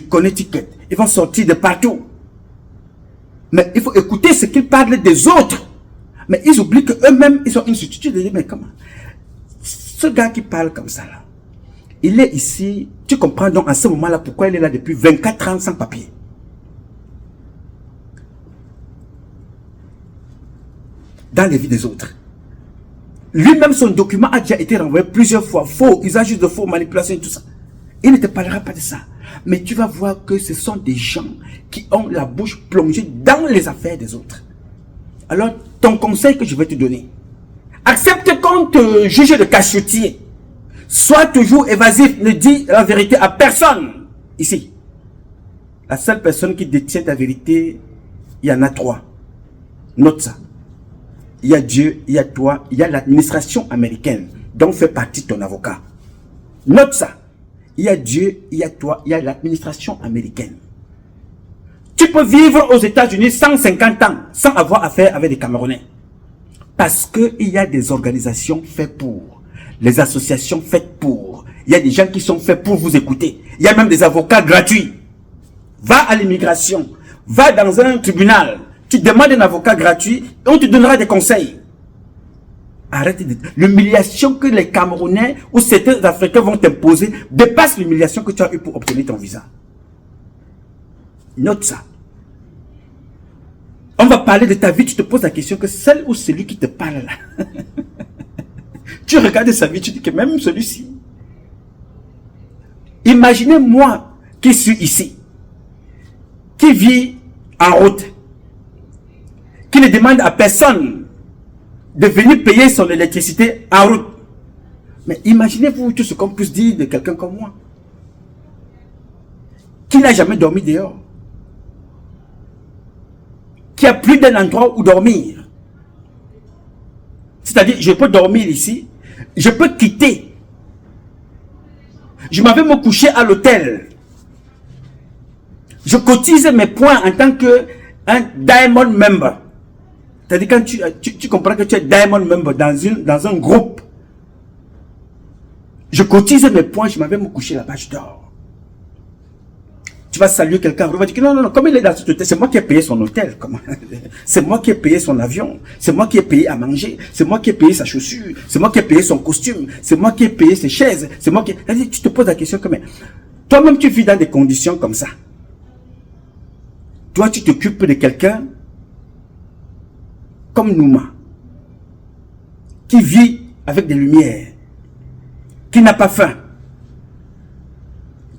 Connecticut, ils vont sortir de partout. Mais il faut écouter ce qu'ils parlent des autres. Mais ils oublient qu'eux-mêmes, ils sont une substitut. Mais comment? Ce gars qui parle comme ça là, il est ici, tu comprends donc à ce moment-là pourquoi il est là depuis 24 ans sans papier. Dans les vies des autres. Lui-même, son document a déjà été renvoyé plusieurs fois. Faux, usage de faux, manipulation et tout ça. Il ne te parlera pas de ça. Mais tu vas voir que ce sont des gens qui ont la bouche plongée dans les affaires des autres. Alors, ton conseil que je vais te donner, accepte qu'on te juge de cachotier. Sois toujours évasif, ne dis la vérité à personne. Ici, la seule personne qui détient ta vérité, il y en a 3. Note ça. Il y a Dieu, il y a toi, il y a l'administration américaine, dont fait partie ton avocat. Note ça. Il y a Dieu, il y a toi, il y a l'administration américaine. Tu peux vivre aux États-Unis 150 ans sans avoir affaire avec des Camerounais. Parce qu'il y a des organisations faites pour, les associations faites pour. Il y a des gens qui sont faits pour vous écouter. Il y a même des avocats gratuits. Va à l'immigration, va dans un tribunal, tu demandes un avocat gratuit et on te donnera des conseils. Arrête l'humiliation que les Camerounais ou certains Africains vont t'imposer dépasse l'humiliation que tu as eu pour obtenir ton visa. Note ça. On va parler de ta vie, tu te poses la question que celle ou celui qui te parle là. Tu regardes sa vie, tu dis que même celui-ci. Imaginez moi qui suis ici, qui vit en route, qui ne demande à personne de venir payer son électricité en route. Mais imaginez-vous tout ce qu'on puisse dire de quelqu'un comme moi, qui n'a jamais dormi dehors, qui a plus d'un endroit où dormir. C'est-à-dire, je peux dormir ici, je peux quitter. Je m'en vais me coucher à l'hôtel. Je cotise mes points en tant qu'un diamond member. C'est-à-dire quand tu comprends que tu es diamond member dans un groupe. Je cotise mes points, je m'en vais me coucher là-bas, je dors. Tu vas saluer quelqu'un, tu vas dire que non, comme il est dans cet hôtel, c'est moi qui ai payé son hôtel. C'est moi qui ai payé son avion, c'est moi qui ai payé à manger, c'est moi qui ai payé sa chaussure, c'est moi qui ai payé son costume, c'est moi qui ai payé ses chaises, c'est moi qui... Tu te poses la question que, mais toi-même tu vis dans des conditions comme ça. Toi tu t'occupes de quelqu'un comme Nouma, qui vit avec des lumières, qui n'a pas faim.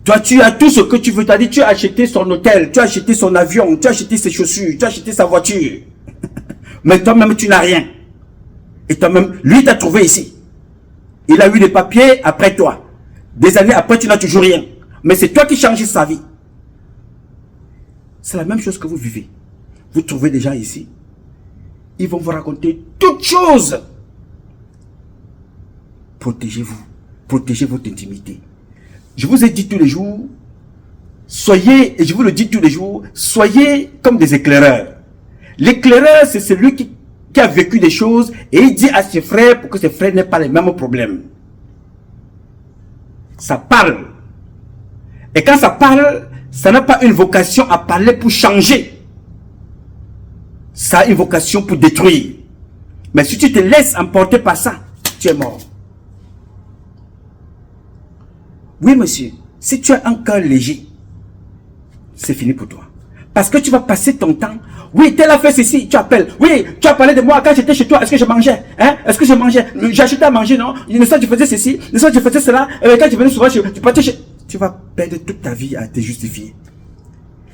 Toi, tu as tout ce que tu veux. Tu as dit, tu as acheté son hôtel, tu as acheté son avion, tu as acheté ses chaussures, tu as acheté sa voiture. Mais toi-même, tu n'as rien. Et toi-même, lui t'a trouvé ici. Il a eu des papiers après toi. Des années après, tu n'as toujours rien. Mais c'est toi qui changes sa vie. C'est la même chose que vous vivez. Vous trouvez des gens ici. Ils vont vous raconter toutes choses. Protégez-vous. Protégez votre intimité. Je vous ai dit tous les jours, soyez, et je vous le dis tous les jours, soyez comme des éclaireurs. L'éclaireur, c'est celui qui a vécu des choses et il dit à ses frères pour que ses frères n'aient pas les mêmes problèmes. Ça parle. Et quand ça parle, ça n'a pas une vocation à parler pour changer. Ça a une vocation pour détruire. Mais si tu te laisses emporter par ça, tu es mort. Oui, monsieur, si tu as un cœur léger, c'est fini pour toi. Parce que tu vas passer ton temps. Oui, tel a fait ceci, tu appelles. Oui, tu as parlé de moi quand j'étais chez toi. Est-ce que je mangeais? Hein? Est-ce que je mangeais? J'achetais à manger, non? Ne sais, je faisais ceci, ne sais, je faisais cela. Quand tu venais souvent, tu partais chez... Tu vas perdre toute ta vie à te justifier.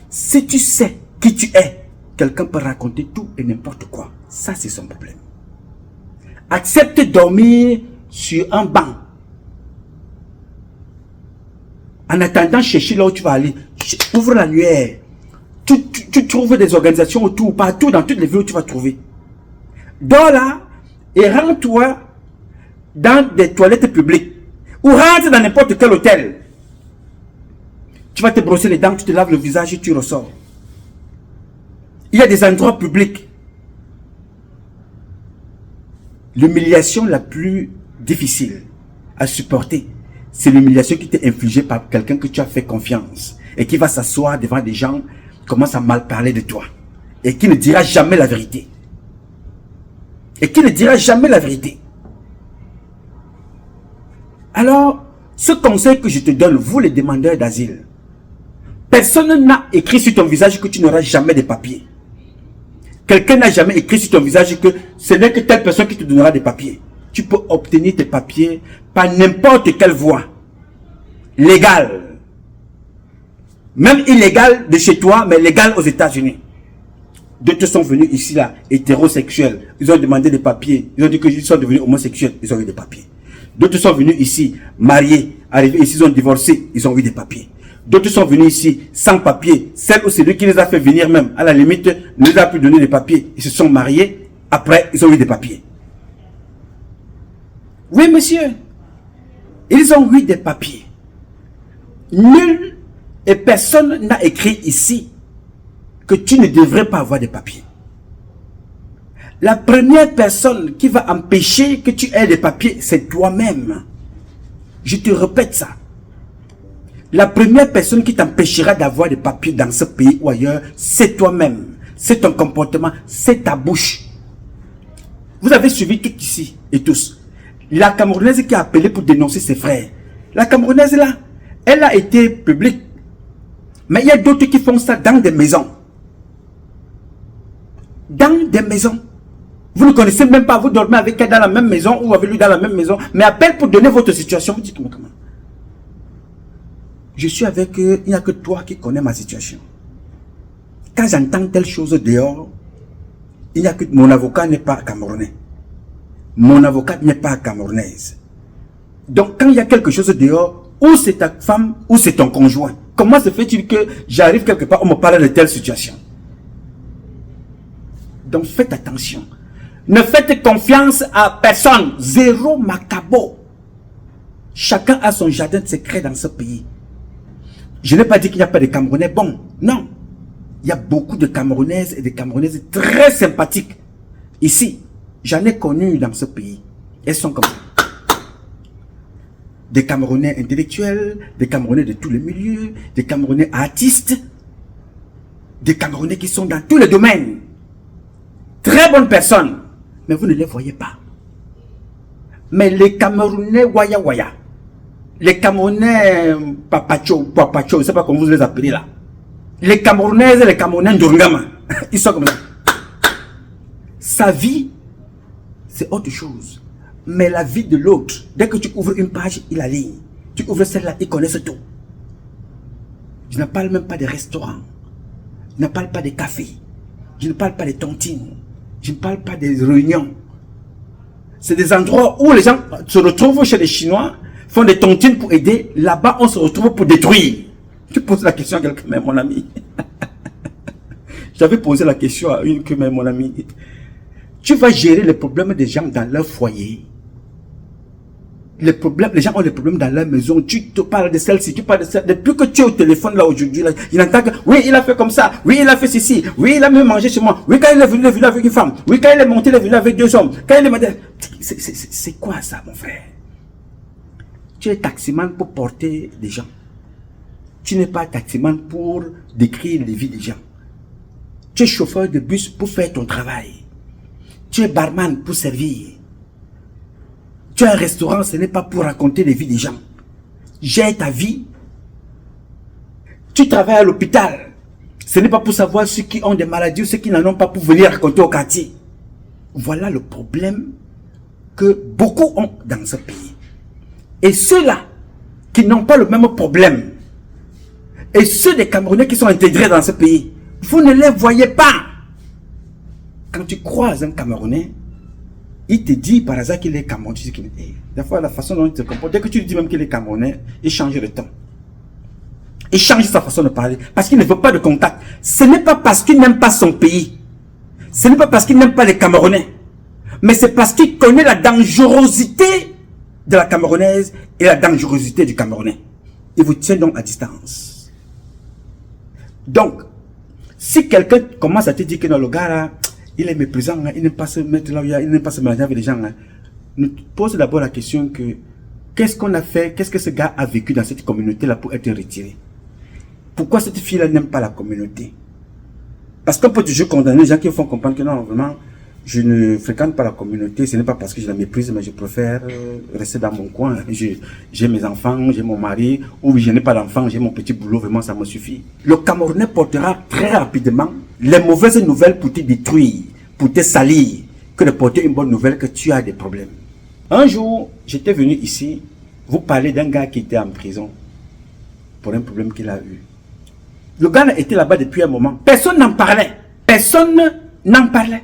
Si tu sais qui tu es, quelqu'un peut raconter tout et n'importe quoi. Ça, c'est son problème. Accepte de dormir sur un banc. En attendant, chercher là où tu vas aller. Ouvre l'annuaire. Tu trouves des organisations autour, partout, dans toutes les villes où tu vas trouver. Dors là et rends-toi dans des toilettes publiques. Ou rentre dans n'importe quel hôtel. Tu vas te brosser les dents, tu te laves le visage et tu ressors. Il y a des endroits publics. L'humiliation la plus difficile à supporter, c'est l'humiliation qui t'est infligée par quelqu'un que tu as fait confiance et qui va s'asseoir devant des gens qui commencent à mal parler de toi et qui ne dira jamais la vérité. Et qui ne dira jamais la vérité. Alors, ce conseil que je te donne, vous les demandeurs d'asile, personne n'a écrit sur ton visage que tu n'auras jamais de papiers. Quelqu'un n'a jamais écrit sur ton visage que ce n'est que telle personne qui te donnera des papiers. Tu peux obtenir tes papiers par n'importe quelle voie. Légale. Même illégale de chez toi, mais légale aux États-Unis. D'autres sont venus ici, là, hétérosexuels. Ils ont demandé des papiers. Ils ont dit qu'ils sont devenus homosexuels. Ils ont eu des papiers. D'autres sont venus ici, mariés, arrivés ici, ils ont divorcé, ils ont eu des papiers. D'autres sont venus ici sans papiers. Celle ou celui qui les a fait venir même, à la limite, ne les a plus donné des papiers. Ils se sont mariés, après, ils ont eu des papiers. Oui, monsieur. Ils ont eu des papiers. Nul et personne n'a écrit ici que tu ne devrais pas avoir de papiers. La première personne qui va empêcher que tu aies des papiers, c'est toi-même. Je te répète ça. La première personne qui t'empêchera d'avoir des papiers dans ce pays ou ailleurs, c'est toi-même. C'est ton comportement, c'est ta bouche. Vous avez suivi tout ici et tous. La Camerounaise qui a appelé pour dénoncer ses frères. La Camerounaise là, elle a été publique. Mais il y a d'autres qui font ça dans des maisons. Dans des maisons. Vous ne connaissez même pas, vous dormez avec elle dans la même maison ou avec lui dans la même maison, mais appelle pour donner votre situation. Vous dites comment? Je suis avec eux, il n'y a que toi qui connais ma situation. Quand j'entends telle chose dehors, il n'y a que mon avocat n'est pas camerounais. Mon avocat n'est pas camerounaise. Donc quand il y a quelque chose dehors, ou c'est ta femme, ou c'est ton conjoint. Comment se fait-il que j'arrive quelque part, on me parle de telle situation? Donc faites attention. Ne faites confiance à personne. Zéro macabo. Chacun a son jardin de secret dans ce pays. Je n'ai pas dit qu'il n'y a pas de Camerounais bons. Non. Il y a beaucoup de Camerounaises et de Camerounaises très sympathiques. Ici, j'en ai connu dans ce pays. Elles sont comme ça. Des Camerounais intellectuels, des Camerounais de tous les milieux, des Camerounais artistes, des Camerounais qui sont dans tous les domaines. Très bonnes personnes. Mais vous ne les voyez pas. Mais les Camerounais waya waya, les Camerounais papacho, je ne sais pas comment vous les appelez là. Les Camerounaises et les Camerounais ndurngama, ils sont comme ça. Sa vie, c'est autre chose. Mais la vie de l'autre, dès que tu ouvres une page, il a ligne. Tu ouvres celle-là, ils connaissent tout. Je ne parle même pas des restaurants. Je ne parle pas des cafés. Je ne parle pas des tontines. Je ne parle pas des réunions. C'est des endroits où les gens se retrouvent chez les Chinois, font des tontines pour aider. Là-bas, on se retrouve pour détruire. Tu poses la question à quelqu'un, mais mon ami. J'avais posé la question à une que, mais mon ami. Tu vas gérer les problèmes des gens dans leur foyer. Les gens ont des problèmes dans leur maison. Tu te parles de celle-ci, tu parles de celle. Depuis que tu es au téléphone là aujourd'hui, il entend que oui, il a fait comme ça, oui, il a fait ceci, oui, il a même mangé chez moi, oui, quand il est venu, il est venu avec une femme, oui, quand il est monté, il est venu avec 2 hommes, quand il est monté. C'est quoi ça, mon frère? Tu es taximan pour porter des gens. Tu n'es pas taximan pour décrire les vies des gens. Tu es chauffeur de bus pour faire ton travail. Tu es barman pour servir. Tu as un restaurant, ce n'est pas pour raconter les vies des gens. Gère ta vie. Tu travailles à l'hôpital. Ce n'est pas pour savoir ceux qui ont des maladies ou ceux qui n'en ont pas pour venir raconter au quartier. Voilà le problème que beaucoup ont dans ce pays. Et ceux-là qui n'ont pas le même problème, et ceux des Camerounais qui sont intégrés dans ce pays, vous ne les voyez pas. Quand tu croises un Camerounais, il te dit par hasard qu'il est Camerounais. Tu dis qu'il est. Des fois, la façon dont il se comporte, dès que tu lui dis même qu'il est Camerounais, il change de ton. Il change sa façon de parler. Parce qu'il ne veut pas de contact. Ce n'est pas parce qu'il n'aime pas son pays. Ce n'est pas parce qu'il n'aime pas les Camerounais. Mais c'est parce qu'il connaît la dangerosité de la Camerounaise et la dangerosité du Camerounais. Il vous tient donc à distance. Donc, si quelqu'un commence à te dire que non, le gars là, il est méprisant, il n'aime pas se mettre là où il y a, il n'aime pas se mélanger avec les gens. Nous pose d'abord la question que, qu'est-ce qu'on a fait, qu'est-ce que ce gars a vécu dans cette communauté-là pour être retiré? Pourquoi cette fille-là n'aime pas la communauté? Parce qu'on peut toujours condamner les gens qui font comprendre que non, vraiment, je ne fréquente pas la communauté, ce n'est pas parce que je la méprise, mais je préfère rester dans mon coin. J'ai mes enfants, j'ai mon mari, ou je n'ai pas d'enfants, j'ai mon petit boulot, vraiment ça me suffit. Le Camerounais portera très rapidement les mauvaises nouvelles pour te détruire, pour te salir, que de porter une bonne nouvelle que tu as des problèmes. Un jour, j'étais venu ici, vous parler d'un gars qui était en prison pour un problème qu'il a eu. Le gars était là-bas depuis un moment. Personne n'en parlait. Personne n'en parlait.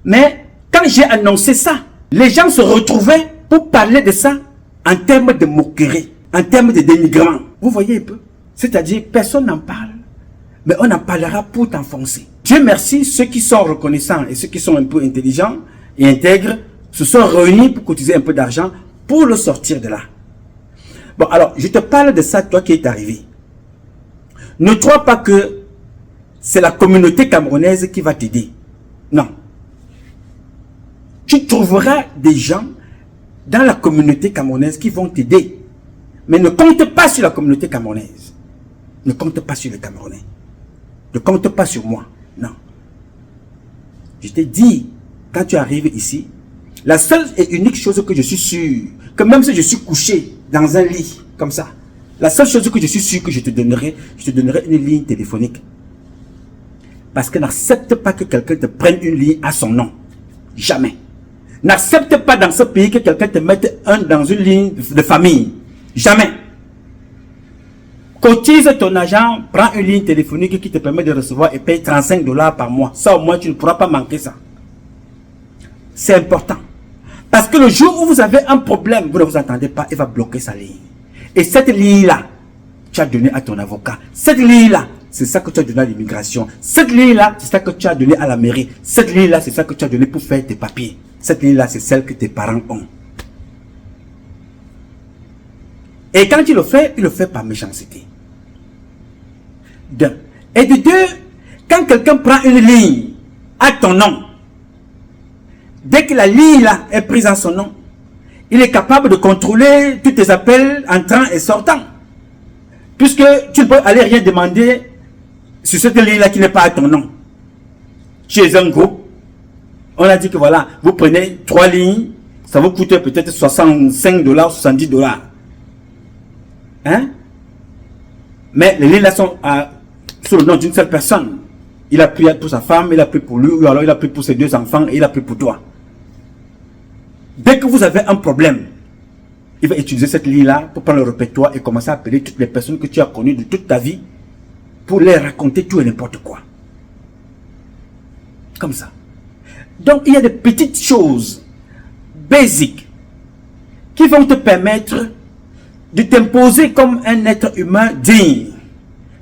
Mais quand j'ai annoncé ça, les gens se retrouvaient pour parler de ça en termes de moquerie, en termes de dénigrement. Vous voyez un peu? C'est-à-dire, personne n'en parle, mais on en parlera pour t'enfoncer. Dieu merci, ceux qui sont reconnaissants et ceux qui sont un peu intelligents et intègres se sont réunis pour cotiser un peu d'argent pour le sortir de là. Bon, alors, je te parle de ça, toi qui es arrivé. Ne crois pas que c'est la communauté camerounaise qui va t'aider. Non. Tu trouveras des gens dans la communauté camerounaise qui vont t'aider. Mais ne compte pas sur la communauté camerounaise. Ne compte pas sur les Camerounais. Ne compte pas sur moi. Non. Je t'ai dit, quand tu arrives ici, la seule et unique chose que je suis sûr, que même si je suis couché dans un lit, comme ça, la seule chose que je suis sûr que je te donnerai une ligne téléphonique. Parce que n'accepte pas que quelqu'un te prenne une ligne à son nom. Jamais. N'accepte pas dans ce pays que quelqu'un te mette dans une ligne de famille. Jamais. Cotise ton argent, prends une ligne téléphonique qui te permet de recevoir et paye 35 $ par mois. Ça au moins tu ne pourras pas manquer ça. C'est important. Parce que le jour où vous avez un problème, vous ne vous entendez pas, il va bloquer sa ligne. Et cette ligne-là, tu as donné à ton avocat. Cette ligne-là, c'est ça que tu as donné à l'immigration. Cette ligne-là, c'est ça que tu as donné à la mairie. Cette ligne-là, c'est ça que tu as donné pour faire tes papiers. Cette ligne-là, c'est celle que tes parents ont. Et quand il le fait par méchanceté. D'un. Et de deux, quand quelqu'un prend une ligne à ton nom, dès que la ligne là est prise en son nom, il est capable de contrôler tous tes appels entrants et sortants. Puisque tu ne peux aller rien demander sur cette ligne là qui n'est pas à ton nom. Tu es un groupe. On a dit que voilà, vous prenez 3 lignes, ça vous coûte peut-être 65 $, 70 $. Hein? Mais les lignes là sont sous le nom d'une seule personne. Il a pris pour sa femme, il a pris pour lui, ou alors il a pris pour ses 2 enfants et il a pris pour toi. Dès que vous avez un problème, il va utiliser cette ligne-là pour prendre le répertoire et commencer à appeler toutes les personnes que tu as connues de toute ta vie pour leur raconter tout et n'importe quoi. Comme ça. Donc, il y a des petites choses basiques qui vont te permettre de t'imposer comme un être humain digne.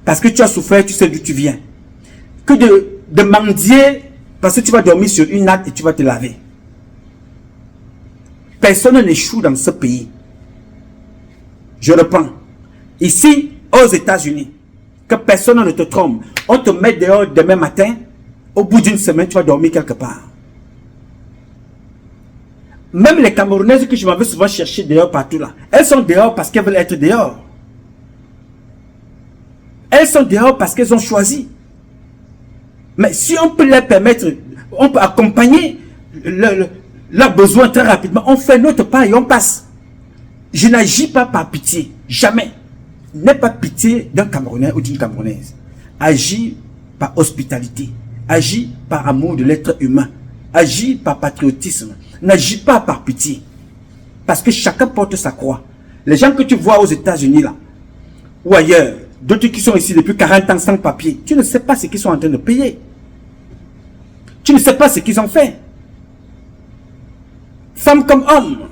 Parce que tu as souffert, tu sais d'où tu viens. Que de mendier parce que tu vas dormir sur une natte et tu vas te laver. Personne n'échoue dans ce pays. Je reprends. Ici, aux États-Unis, que personne ne te trompe. On te met dehors demain matin, au bout d'une semaine, tu vas dormir quelque part. Même les Camerounaises que je m'avais souvent chercher dehors partout là, elles sont dehors parce qu'elles veulent être dehors. Elles sont dehors parce qu'elles ont choisi. Mais si on peut leur permettre, on peut accompagner leurs besoins très rapidement, on fait notre part et on passe. Je n'agis pas par pitié, jamais. N'aie pas pitié d'un Camerounais ou d'une Camerounaise. Agis par hospitalité, agis par amour de l'être humain, agis par patriotisme. N'agis pas par pitié. Parce que chacun porte sa croix. Les gens que tu vois aux États-Unis là, ou ailleurs, d'autres qui sont ici depuis 40 ans sans papier, tu ne sais pas ce qu'ils sont en train de payer. Tu ne sais pas ce qu'ils ont fait. Femme comme homme.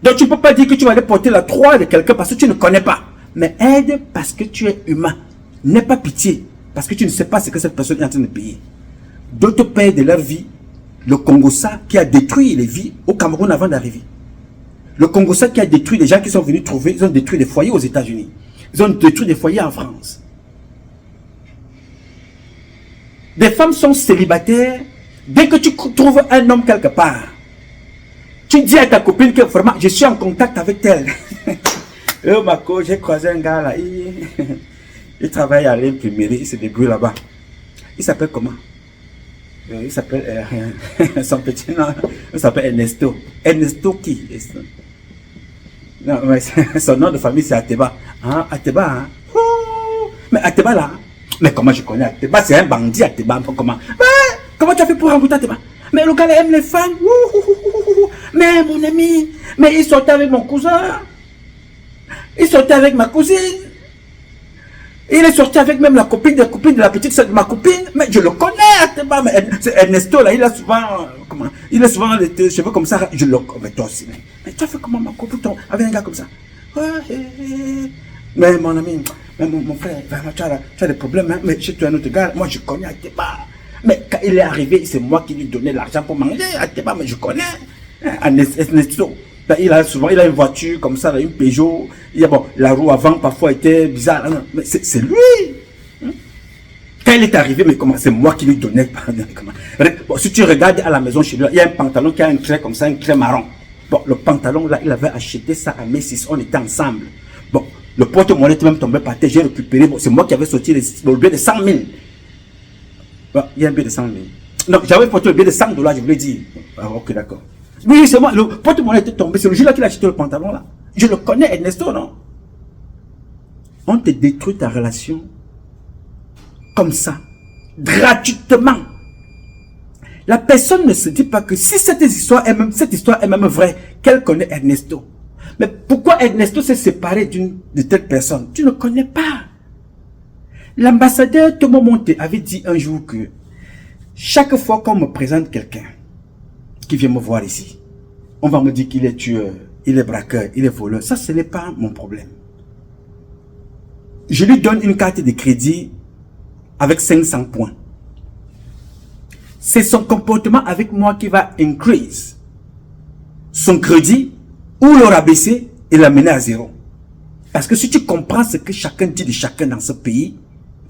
Donc tu ne peux pas dire que tu vas aller porter la croix de quelqu'un parce que tu ne connais pas. Mais aide parce que tu es humain. N'aie pas pitié parce que tu ne sais pas ce que cette personne est en train de payer. D'autres payent de leur vie. Le Congo-Ça qui a détruit les vies au Cameroun avant d'arriver. Le Congo-Ça qui a détruit les gens qui sont venus trouver, ils ont détruit des foyers aux États-Unis. Ils ont détruit des foyers en France. Des femmes sont célibataires. Dès que tu trouves un homme quelque part, tu dis à ta copine que vraiment, je suis en contact avec elle. Oh ma co, j'ai croisé un gars là. Il travaille à l'imprimerie, il se débrouille là-bas. Il s'appelle comment? Il s'appelle, son petit nom, il s'appelle Ernesto. Ernesto qui? Non, mais son nom de famille c'est Ateba. Hein, Ateba, hein? Ouh, mais Ateba là, mais comment je connais Ateba? C'est un bandit Ateba, comment? Mais, comment tu as fait pour rencontrer Ateba? Mais le gars aime les femmes. Mais mon ami, mais il sortait avec mon cousin. Il sortait avec ma cousine. Et il est sorti avec même la copine de la petite soeur de ma copine. Mais je le connais, Ateba. Mais Ernesto, là, il a souvent, il a souvent les cheveux comme ça. Je le connais, toi aussi. Mais tu as fait comment ma copine avec un gars comme ça? Mais mon ami, mais mon frère, vraiment, tu as des problèmes. Hein? Mais chez toi, un autre gars, moi, je connais Ateba. Mais quand il est arrivé, c'est moi qui lui donnais l'argent pour manger. Ateba, mais je connais. Ernesto. Il a une voiture comme ça, une Peugeot. Il y a, bon, la roue avant parfois était bizarre. Non, mais c'est lui. Quand il est arrivé, mais comment? C'est moi qui lui donnais. Bon, si tu regardes à la maison chez lui, il y a un pantalon qui a un trait comme ça, un trait marron. Bon, le pantalon là, il avait acheté ça à Messis. On était ensemble. Bon, le porte-monnaie était même tombé par terre. J'ai récupéré. Bon, c'est moi qui avais sorti le billet de 100 000. Bon, il y a un billet de 100 000. Non, j'avais porté le billet de $100, je voulais dire. Ah, ok, d'accord. Oui, c'est moi. Le porte-monnaie était tombé. C'est le jour-là qu'il a acheté le pantalon là. Je le connais, Ernesto, non? On te détruit ta relation comme ça, gratuitement. La personne ne se dit pas que si cette histoire est même vraie, qu'elle connaît Ernesto. Mais pourquoi Ernesto s'est séparé de telle personne? Tu ne connais pas. L'ambassadeur Thomas Monte avait dit un jour que chaque fois qu'on me présente quelqu'un qui vient me voir ici, on va me dire qu'il est tueur, il est braqueur, il est voleur. Ça, ce n'est pas mon problème. Je lui donne une carte de crédit avec 500 points. C'est son comportement avec moi qui va increase son crédit ou le rabaisser et l'amener à zéro. Parce que si tu comprends ce que chacun dit de chacun dans ce pays,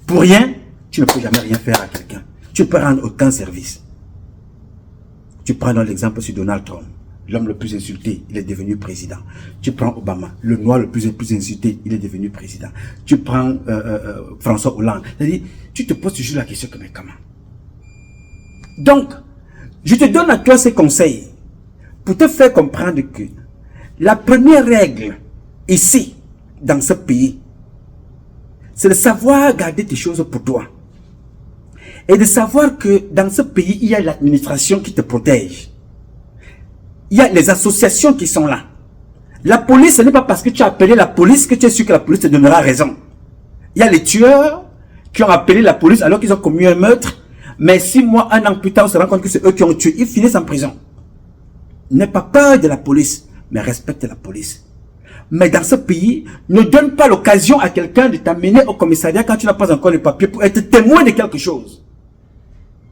pour rien, tu ne peux jamais rien faire à quelqu'un. Tu ne peux rendre aucun service. Tu prends dans l'exemple sur Donald Trump, l'homme le plus insulté, il est devenu président. Tu prends Obama, le noir le plus insulté, il est devenu président. Tu prends François Hollande. C'est-à-dire, tu te poses toujours la question, mais comment? Donc, je te donne à toi ces conseils pour te faire comprendre que la première règle ici, dans ce pays, c'est de savoir garder tes choses pour toi. Et de savoir que dans ce pays, il y a l'administration qui te protège. Il y a les associations qui sont là. La police, ce n'est pas parce que tu as appelé la police que tu es sûr que la police te donnera raison. Il y a les tueurs qui ont appelé la police alors qu'ils ont commis un meurtre. Mais 6 mois, 1 an plus tard, on se rend compte que c'est eux qui ont tué. Ils finissent en prison. N'aie pas peur de la police, mais respecte la police. Mais dans ce pays, ne donne pas l'occasion à quelqu'un de t'amener au commissariat quand tu n'as pas encore les papiers pour être témoin de quelque chose.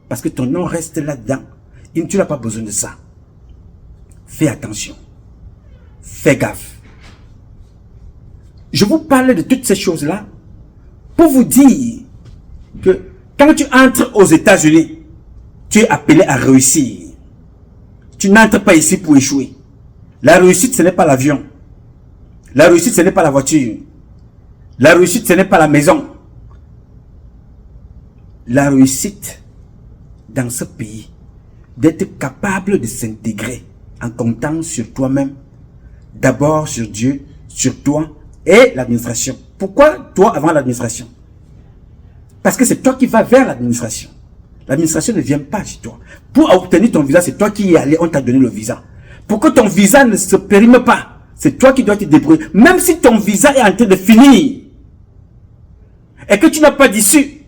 Parce que ton nom reste là-dedans. Et tu n'as pas besoin de ça. Fais attention. Fais gaffe. Je vous parle de toutes ces choses-là pour vous dire que quand tu entres aux États-Unis, tu es appelé à réussir. Tu n'entres pas ici pour échouer. La réussite, ce n'est pas l'avion. La réussite, ce n'est pas la voiture. La réussite, ce n'est pas la maison. La réussite, dans ce pays, d'être capable de s'intégrer en comptant sur toi-même, d'abord sur Dieu, sur toi et l'administration. Pourquoi toi avant l'administration? Parce que c'est toi qui vas vers l'administration. L'administration ne vient pas chez toi. Pour obtenir ton visa, c'est toi qui y es allé, on t'a donné le visa. Pour que ton visa ne se périme pas, c'est toi qui dois te débrouiller. Même si ton visa est en train de finir et que tu n'as pas d'issue,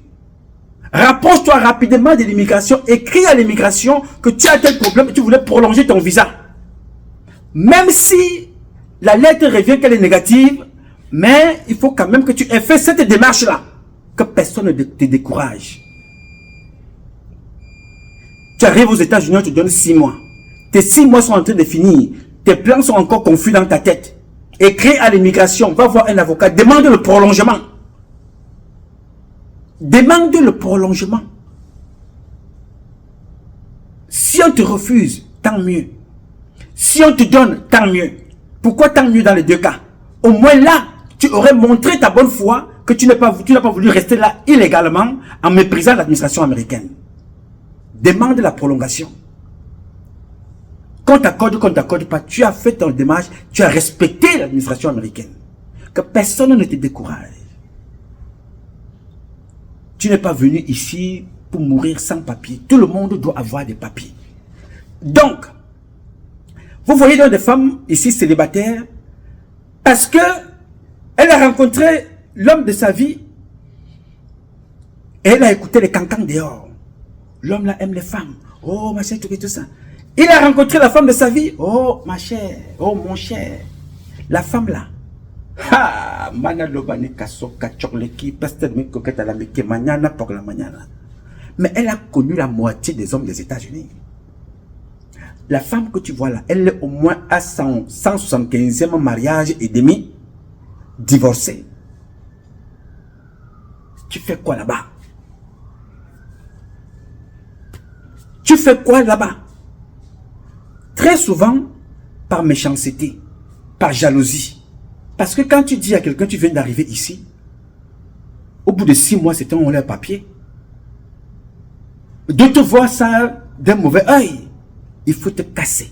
rapproche-toi rapidement de l'immigration, écris à l'immigration que tu as tel problème et tu voulais prolonger ton visa. Même si la lettre revient qu'elle est négative, mais il faut quand même que tu aies fait cette démarche-là, que personne ne te décourage. Tu arrives aux États-Unis, on te donne 6 mois. Tes 6 mois sont en train de finir. Tes plans sont encore confus dans ta tête. Écris à l'immigration, va voir un avocat, demande le prolongement. Demande le prolongement. Si on te refuse, tant mieux. Si on te donne, tant mieux. Pourquoi tant mieux dans les deux cas? Au moins là, tu aurais montré ta bonne foi que tu n'as pas voulu rester là illégalement en méprisant l'administration américaine. Demande la prolongation. Qu'on t'accorde pas, tu as fait ton démarche, tu as respecté l'administration américaine. Que personne ne te décourage. Tu n'es pas venu ici pour mourir sans papier. Tout le monde doit avoir des papiers. Donc, vous voyez donc des femmes ici célibataires parce que elle a rencontré l'homme de sa vie Et elle a écouté les cancans dehors. L'homme là aime les femmes. Oh, ma chère, tout ça. Il a rencontré la femme de sa vie. Oh, ma chère. Oh, mon cher. La femme là. Ha! Manalobane kaso kachorleki pastel coquette à la meke mañana pour la mañana. Mais elle a connu la moitié des hommes des États-Unis. La femme que tu vois là, elle est au moins à 175e mariage et demi, divorcée. Tu fais quoi là-bas? Tu fais quoi là-bas? Très souvent, par méchanceté, par jalousie. Parce que quand tu dis à quelqu'un, tu viens d'arriver ici, au bout de 6 mois, c'est un leur papier. D'autres voient ça d'un mauvais œil. Il faut te casser.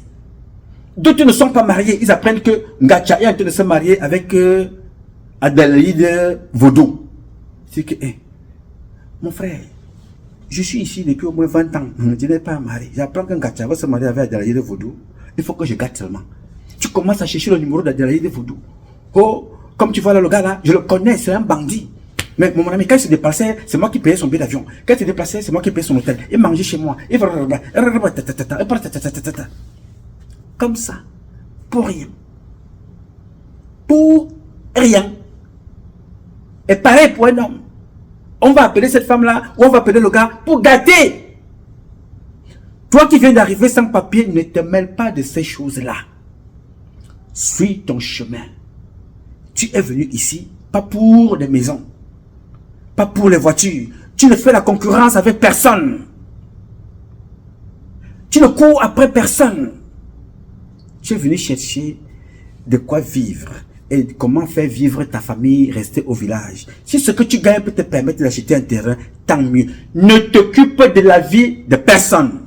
D'autres ne sont pas mariés. Ils apprennent que Ngacha est en train de se marier avec Adelaide Vaudou. C'est que, mon frère, je suis ici depuis au moins 20 ans. Je n'ai pas marié. J'apprends que Ngacha va se marier avec Adelaide Vaudou. Il faut que je gâte seulement. Tu commences à chercher le numéro d'Adelaide Vaudou. Oh, comme tu vois là, le gars là, je le connais, c'est un bandit. Mais mon ami, quand il se déplaçait, c'est moi qui payais son billet d'avion. Quand il se déplaçait, c'est moi qui payais son hôtel. Il mangeait chez moi. Comme ça. Pour rien. Pour rien. Et pareil pour un homme. On va appeler cette femme-là, ou on va appeler le gars pour gâter. Toi qui viens d'arriver sans papier, ne te mêle pas de ces choses-là. Suis ton chemin. Tu es venu ici, pas pour des maisons. Pas pour les voitures. Tu ne fais la concurrence avec personne. Tu ne cours après personne. Tu es venu chercher de quoi vivre. Et comment faire vivre ta famille, rester au village. Si ce que tu gagnes peut te permettre d'acheter un terrain, tant mieux. Ne t'occupe de la vie de personne.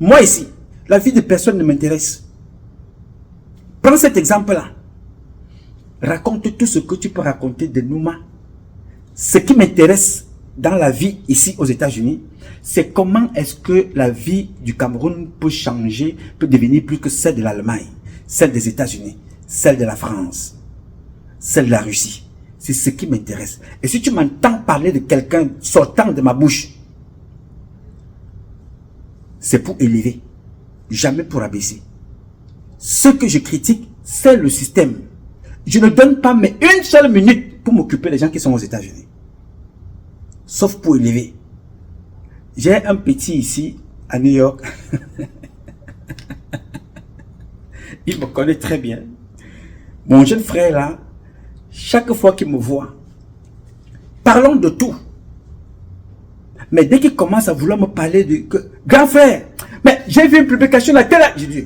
Moi ici, la vie de personne ne m'intéresse. Prends cet exemple-là. Raconte tout ce que tu peux raconter de Nouma. Ce qui m'intéresse dans la vie ici aux États-Unis, c'est comment est-ce que la vie du Cameroun peut changer, peut devenir plus que celle de l'Allemagne, celle des États-Unis, celle de la France, celle de la Russie. C'est ce qui m'intéresse. Et si tu m'entends parler de quelqu'un sortant de ma bouche, c'est pour élever, jamais pour abaisser. Ce que je critique, c'est le système. Je ne donne pas mais une seule minute pour m'occuper des gens qui sont aux États-Unis. Sauf pour élever. J'ai un petit ici, à New York. Il me connaît très bien. Mon jeune frère là, chaque fois qu'il me voit, parlons de tout. Mais dès qu'il commence à vouloir me parler de... grand frère, mais j'ai vu une publication là, telle... Je dis,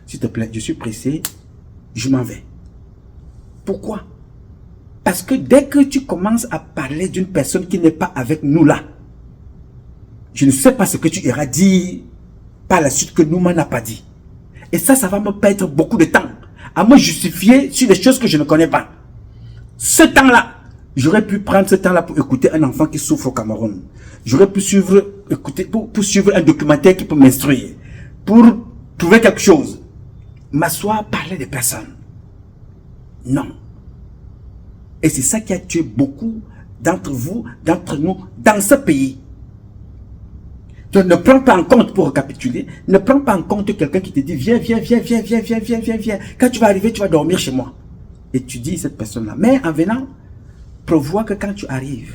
s'il te plaît, je suis pressé, je m'en vais. Pourquoi? Parce que dès que tu commences à parler d'une personne qui n'est pas avec nous là, je ne sais pas ce que tu iras dire par la suite que Nouma n'a pas dit. Et ça va me perdre beaucoup de temps à me justifier sur des choses que je ne connais pas. Ce temps-là, j'aurais pu prendre ce temps-là pour écouter un enfant qui souffre au Cameroun. J'aurais pu suivre, écouter, pour suivre un documentaire qui peut m'instruire, pour trouver quelque chose. M'asseoir, parler des personnes. Non. Et c'est ça qui a tué beaucoup d'entre vous, d'entre nous, dans ce pays. Donc ne prends pas en compte, pour récapituler, ne prends pas en compte quelqu'un qui te dit viens, viens, viens, viens, viens, viens, viens, viens, viens. Quand tu vas arriver, tu vas dormir chez moi. Et tu dis à cette personne-là. Mais en venant, prévois que quand tu arrives,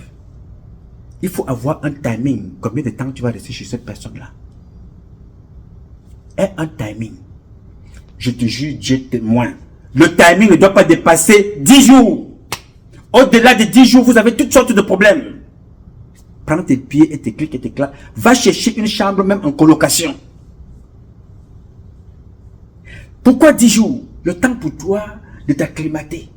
il faut avoir un timing. Combien de temps tu vas rester chez cette personne-là? Et un timing. Je te jure, Dieu témoin. Le timing ne doit pas dépasser 10 jours. Au-delà de 10 jours, vous avez toutes sortes de problèmes. Prends tes pieds et tes clics et tes claques. Va chercher une chambre même en colocation. Pourquoi 10 jours? Le temps pour toi de t'acclimater.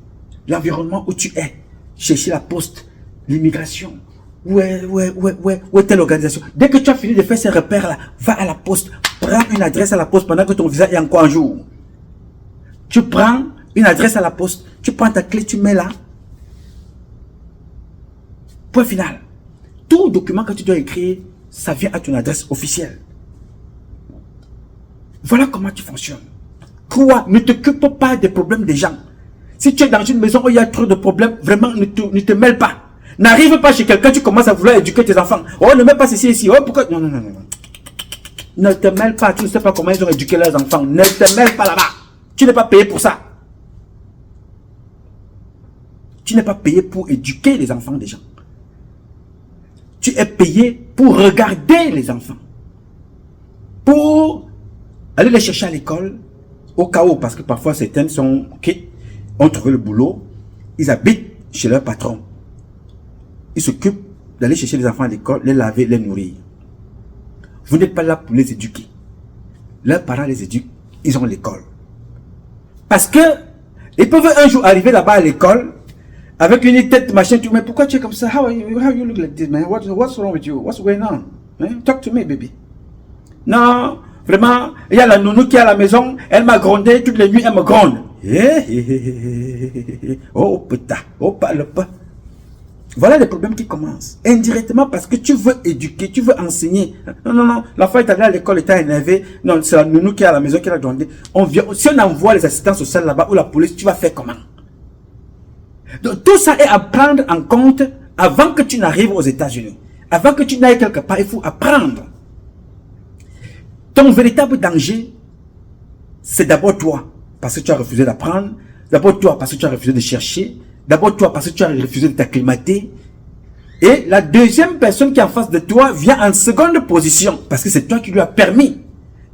L'environnement où tu es. Chercher la poste, l'immigration. Où est telle organisation? Dès que tu as fini de faire ces repères-là, va à la poste. Prends une adresse à la poste pendant que ton visa est encore en jour. Tu prends une adresse à la poste. Tu prends ta clé, tu mets là. Point final. Tout document que tu dois écrire, ça vient à ton adresse officielle. Voilà comment tu fonctionnes. Quoi? Ne t'occupe pas des problèmes des gens. Si tu es dans une maison où il y a trop de problèmes, vraiment ne te mêle pas. N'arrive pas chez quelqu'un, tu commences à vouloir éduquer tes enfants. Oh, ne mets pas ceci ici. Oh, pourquoi? Non, non, non, non. Ne te mêle pas, tu ne sais pas comment ils ont éduqué leurs enfants. Ne te mêle pas là-bas. Tu n'es pas payé pour ça. Tu n'es pas payé pour éduquer les enfants des gens. Tu es payé pour regarder les enfants. Pour aller les chercher à l'école, au cas où, parce que parfois certains ont trouvé le boulot, ils habitent chez leur patron. Ils s'occupent d'aller chercher les enfants à l'école, les laver, les nourrir. Vous n'êtes pas là pour les éduquer. Leurs parents les éduquent, ils ont l'école. Parce que ils peuvent un jour arriver là-bas à l'école avec une tête machin, tu mais pourquoi tu es comme ça? How you look like this, man? What's wrong with you? What's going on? Talk to me, baby. Non, vraiment, il y a la nounou qui est à la maison, elle m'a grondé, toutes les nuits elle me gronde. Oh putain, oh parle pas. Voilà les problèmes qui commencent. Indirectement parce que tu veux éduquer, tu veux enseigner. Non, non, non, l'enfant est allé à l'école, il t'a énervé. Non, c'est la nounou qui est à la maison qui l'a grondé. Si on envoie les assistants sociaux là-bas ou la police, tu vas faire comment? Donc tout ça est à prendre en compte avant que tu n'arrives aux États-Unis. Avant que tu n'ailles quelque part, il faut apprendre. Ton véritable danger, c'est d'abord toi, parce que tu as refusé d'apprendre. D'abord toi, parce que tu as refusé de chercher. D'abord toi, parce que tu as refusé de t'acclimater. Et la deuxième personne qui est en face de toi vient en seconde position, parce que c'est toi qui lui as permis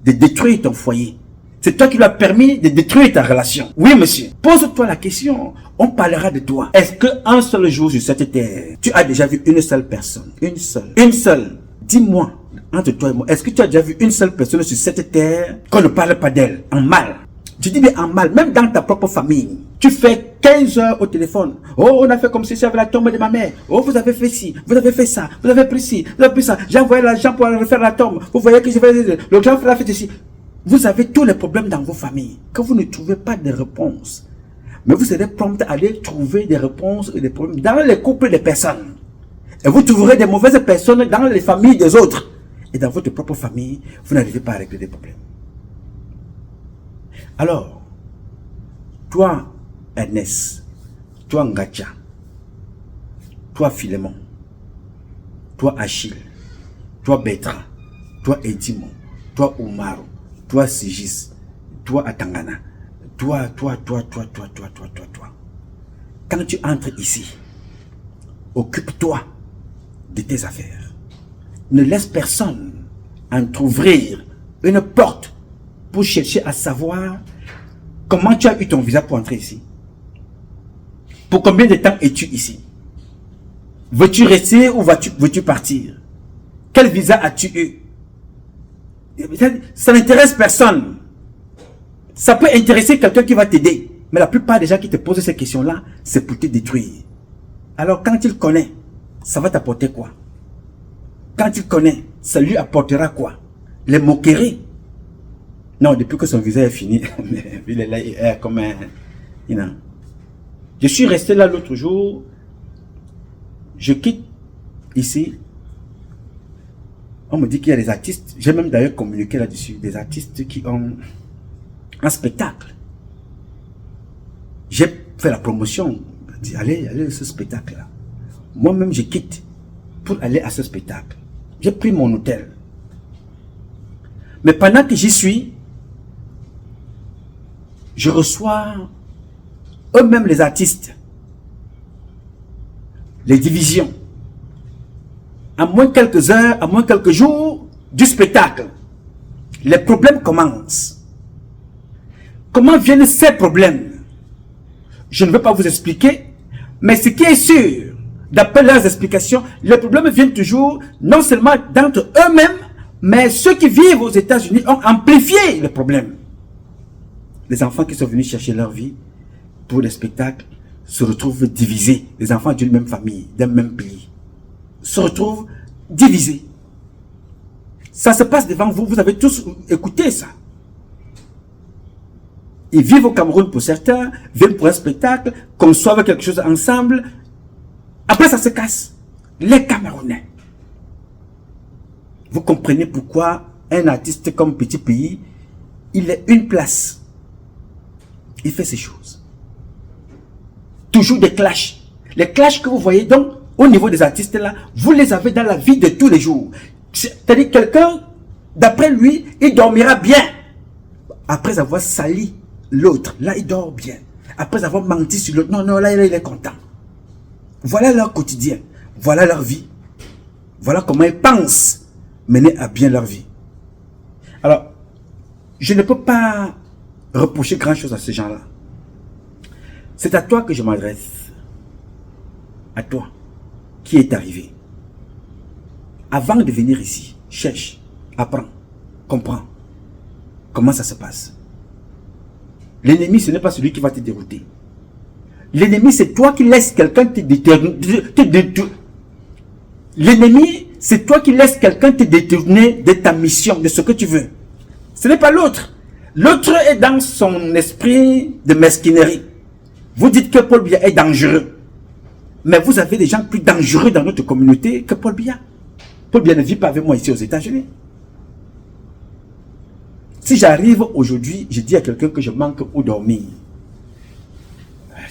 de détruire ton foyer. C'est toi qui lui as permis de détruire ta relation. Oui, monsieur. Pose-toi la question. On parlera de toi. Est-ce qu'un seul jour sur cette terre, tu as déjà vu une seule personne? Une seule. Dis-moi, entre toi et moi, est-ce que tu as déjà vu une seule personne sur cette terre qu'on ne parle pas d'elle, en mal? Tu dis bien en mal, même dans ta propre famille. Tu fais 15 heures au téléphone. Oh, on a fait comme ceci avec la tombe de ma mère. Oh, vous avez fait ci, vous avez fait ça, vous avez pris ci, vous avez pris ça. J'ai envoyé l'argent pour refaire la tombe. Vous voyez que je vais... Le grand frère a fait ici. Vous avez tous les problèmes dans vos familles. Que vous ne trouvez pas de réponse. Mais vous serez prompt à aller trouver des réponses et des problèmes dans les couples des personnes. Et vous trouverez des mauvaises personnes dans les familles des autres. Et dans votre propre famille, vous n'arrivez pas à régler des problèmes. Alors, toi, Ernest, toi, Ngacha, toi, Philémon, toi, Achille, toi, Bertrand, toi, Edimon, toi, Omaro, toi, Sigis, toi, Atangana, toi. Quand tu entres ici, occupe-toi de tes affaires. Ne laisse personne entrouvrir une porte pour chercher à savoir comment tu as eu ton visa pour entrer ici. Pour combien de temps es-tu ici? Veux-tu rester ou veux-tu partir? Quel visa as-tu eu? Ça n'intéresse personne. Ça peut intéresser quelqu'un qui va t'aider. Mais la plupart des gens qui te posent ces questions-là, c'est pour te détruire. Alors quand il connaît, ça va t'apporter quoi? Quand il connaît, ça lui apportera quoi? Les moqueries. Non, depuis que son visa est fini, il est là, il est comme un... Je suis resté là l'autre jour. Je quitte ici. On me dit qu'il y a des artistes. J'ai même d'ailleurs communiqué là-dessus. Des artistes qui ont un spectacle. J'ai fait la promotion. Dit, allez à ce spectacle-là. Moi-même, je quitte pour aller à ce spectacle. J'ai pris mon hôtel. Mais pendant que j'y suis, je reçois eux-mêmes les artistes, les divisions. À moins quelques heures, à moins quelques jours du spectacle, les problèmes commencent. Comment viennent ces problèmes? Je ne veux pas vous expliquer, mais ce qui est sûr, d'après leurs explications, les problèmes viennent toujours, non seulement d'entre eux-mêmes, mais ceux qui vivent aux États-Unis ont amplifié les problèmes. Les enfants qui sont venus chercher leur vie pour les spectacles se retrouvent divisés. Les enfants d'une même famille, d'un même pays, se retrouvent divisés. Ça se passe devant vous, vous avez tous écouté ça. Ils vivent au Cameroun pour certains, viennent pour un spectacle, conçoivent quelque chose ensemble. Après, ça se casse. Les Camerounais. Vous comprenez pourquoi un artiste comme Petit Pays, il est une place. Il fait ces choses. Toujours des clashs. Les clashs que vous voyez, donc, au niveau des artistes là, vous les avez dans la vie de tous les jours. C'est-à-dire quelqu'un, d'après lui, il dormira bien. Après avoir sali l'autre, là il dort bien. Après avoir menti sur l'autre, non, non, là il est content. Voilà leur quotidien, voilà leur vie. Voilà comment ils pensent mener à bien leur vie. Alors, je ne peux pas reprocher grand chose à ces gens-là. C'est à toi que je m'adresse. À toi, qui est arrivé. Avant de venir ici, cherche, apprends, comprends comment ça se passe. L'ennemi, ce n'est pas celui qui va te dérouter. L'ennemi, c'est toi qui laisses quelqu'un te détourner. L'ennemi, c'est toi qui laisses quelqu'un te détourner de ta mission, de ce que tu veux. Ce n'est pas l'autre. L'autre est dans son esprit de mesquinerie. Vous dites que Paul Biya est dangereux. Mais vous avez des gens plus dangereux dans notre communauté que Paul Biya. Paul Biya ne vit pas avec moi ici aux États-Unis. Si j'arrive aujourd'hui, je dis à quelqu'un que je manque où dormir.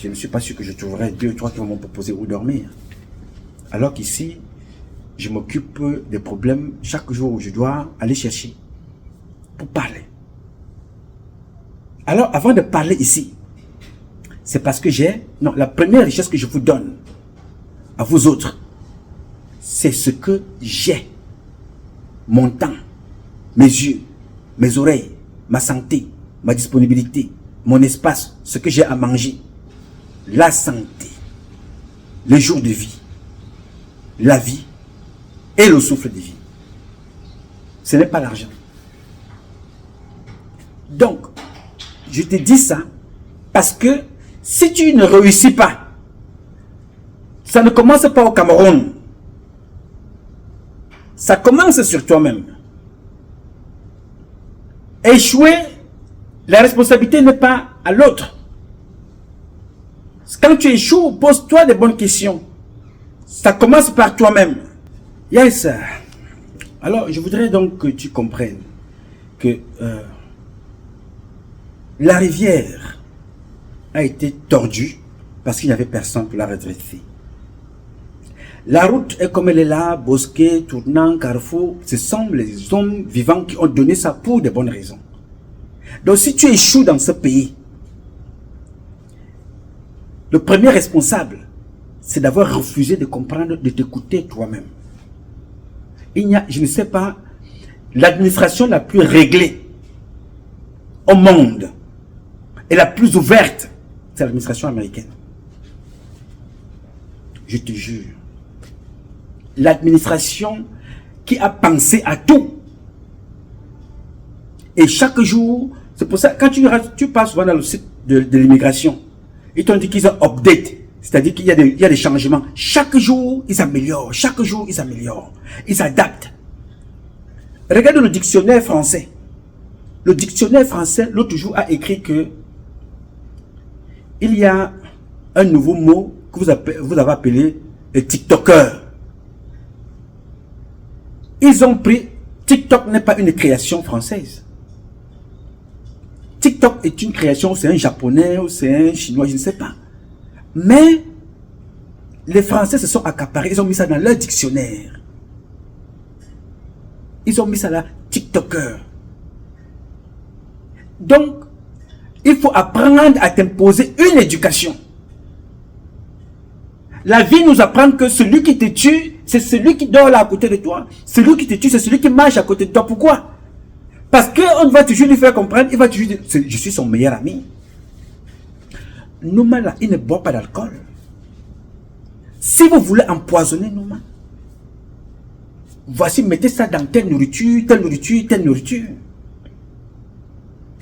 Je ne suis pas sûr que je trouverai 2 ou 3 qui vont me proposer où dormir. Alors qu'ici, je m'occupe des problèmes chaque jour où je dois aller chercher pour parler. Alors, avant de parler ici, c'est parce que non, la première richesse que je vous donne, à vous autres, c'est ce que j'ai. Mon temps, mes yeux, mes oreilles, ma santé, ma disponibilité, mon espace, ce que j'ai à manger, la santé, les jours de vie, la vie et le souffle de vie. Ce n'est pas l'argent. Donc, je te dis ça parce que si tu ne réussis pas, ça ne commence pas au Cameroun. Ça commence sur toi-même. Échouer, la responsabilité n'est pas à l'autre. Quand tu échoues, pose-toi des bonnes questions. Ça commence par toi-même. Yes. Alors, je voudrais donc que tu comprennes que la rivière a été tordue parce qu'il n'y avait personne pour la redresser. La route est comme elle est là, bosquet, tournant, carrefour. Ce sont les hommes vivants qui ont donné ça pour de bonnes raisons. Donc si tu échoues dans ce pays, le premier responsable, c'est d'avoir refusé de comprendre, de t'écouter toi-même. Il n'y a, je ne sais pas, l'administration la plus réglée au monde et la plus ouverte, c'est l'administration américaine. Je te jure. L'administration qui a pensé à tout. Et chaque jour, c'est pour ça, quand tu passes souvent dans le site de l'immigration, ils t'ont dit qu'ils ont update, c'est-à-dire qu'il y a des changements. Chaque jour, ils améliorent. Chaque jour, ils améliorent. Ils adaptent. Regardez le dictionnaire français. Le dictionnaire français, l'autre jour, a écrit que il y a un nouveau mot que vous avez appelé les TikTokers. Ils ont pris, TikTok n'est pas une création française. TikTok est une création, c'est un japonais ou c'est un chinois, je ne sais pas. Mais les Français se sont accaparés, ils ont mis ça dans leur dictionnaire. Ils ont mis ça là, TikToker. Donc, il faut apprendre à t'imposer une éducation. La vie nous apprend que celui qui te tue, c'est celui qui dort là à côté de toi. Celui qui te tue, c'est celui qui marche à côté de toi. Pourquoi? Parce qu'on va toujours lui faire comprendre, il va toujours dire, je suis son meilleur ami. Nouma là, il ne boit pas d'alcool. Si vous voulez empoisonner Nouma, voici, mettez ça dans telle nourriture, telle nourriture, telle nourriture.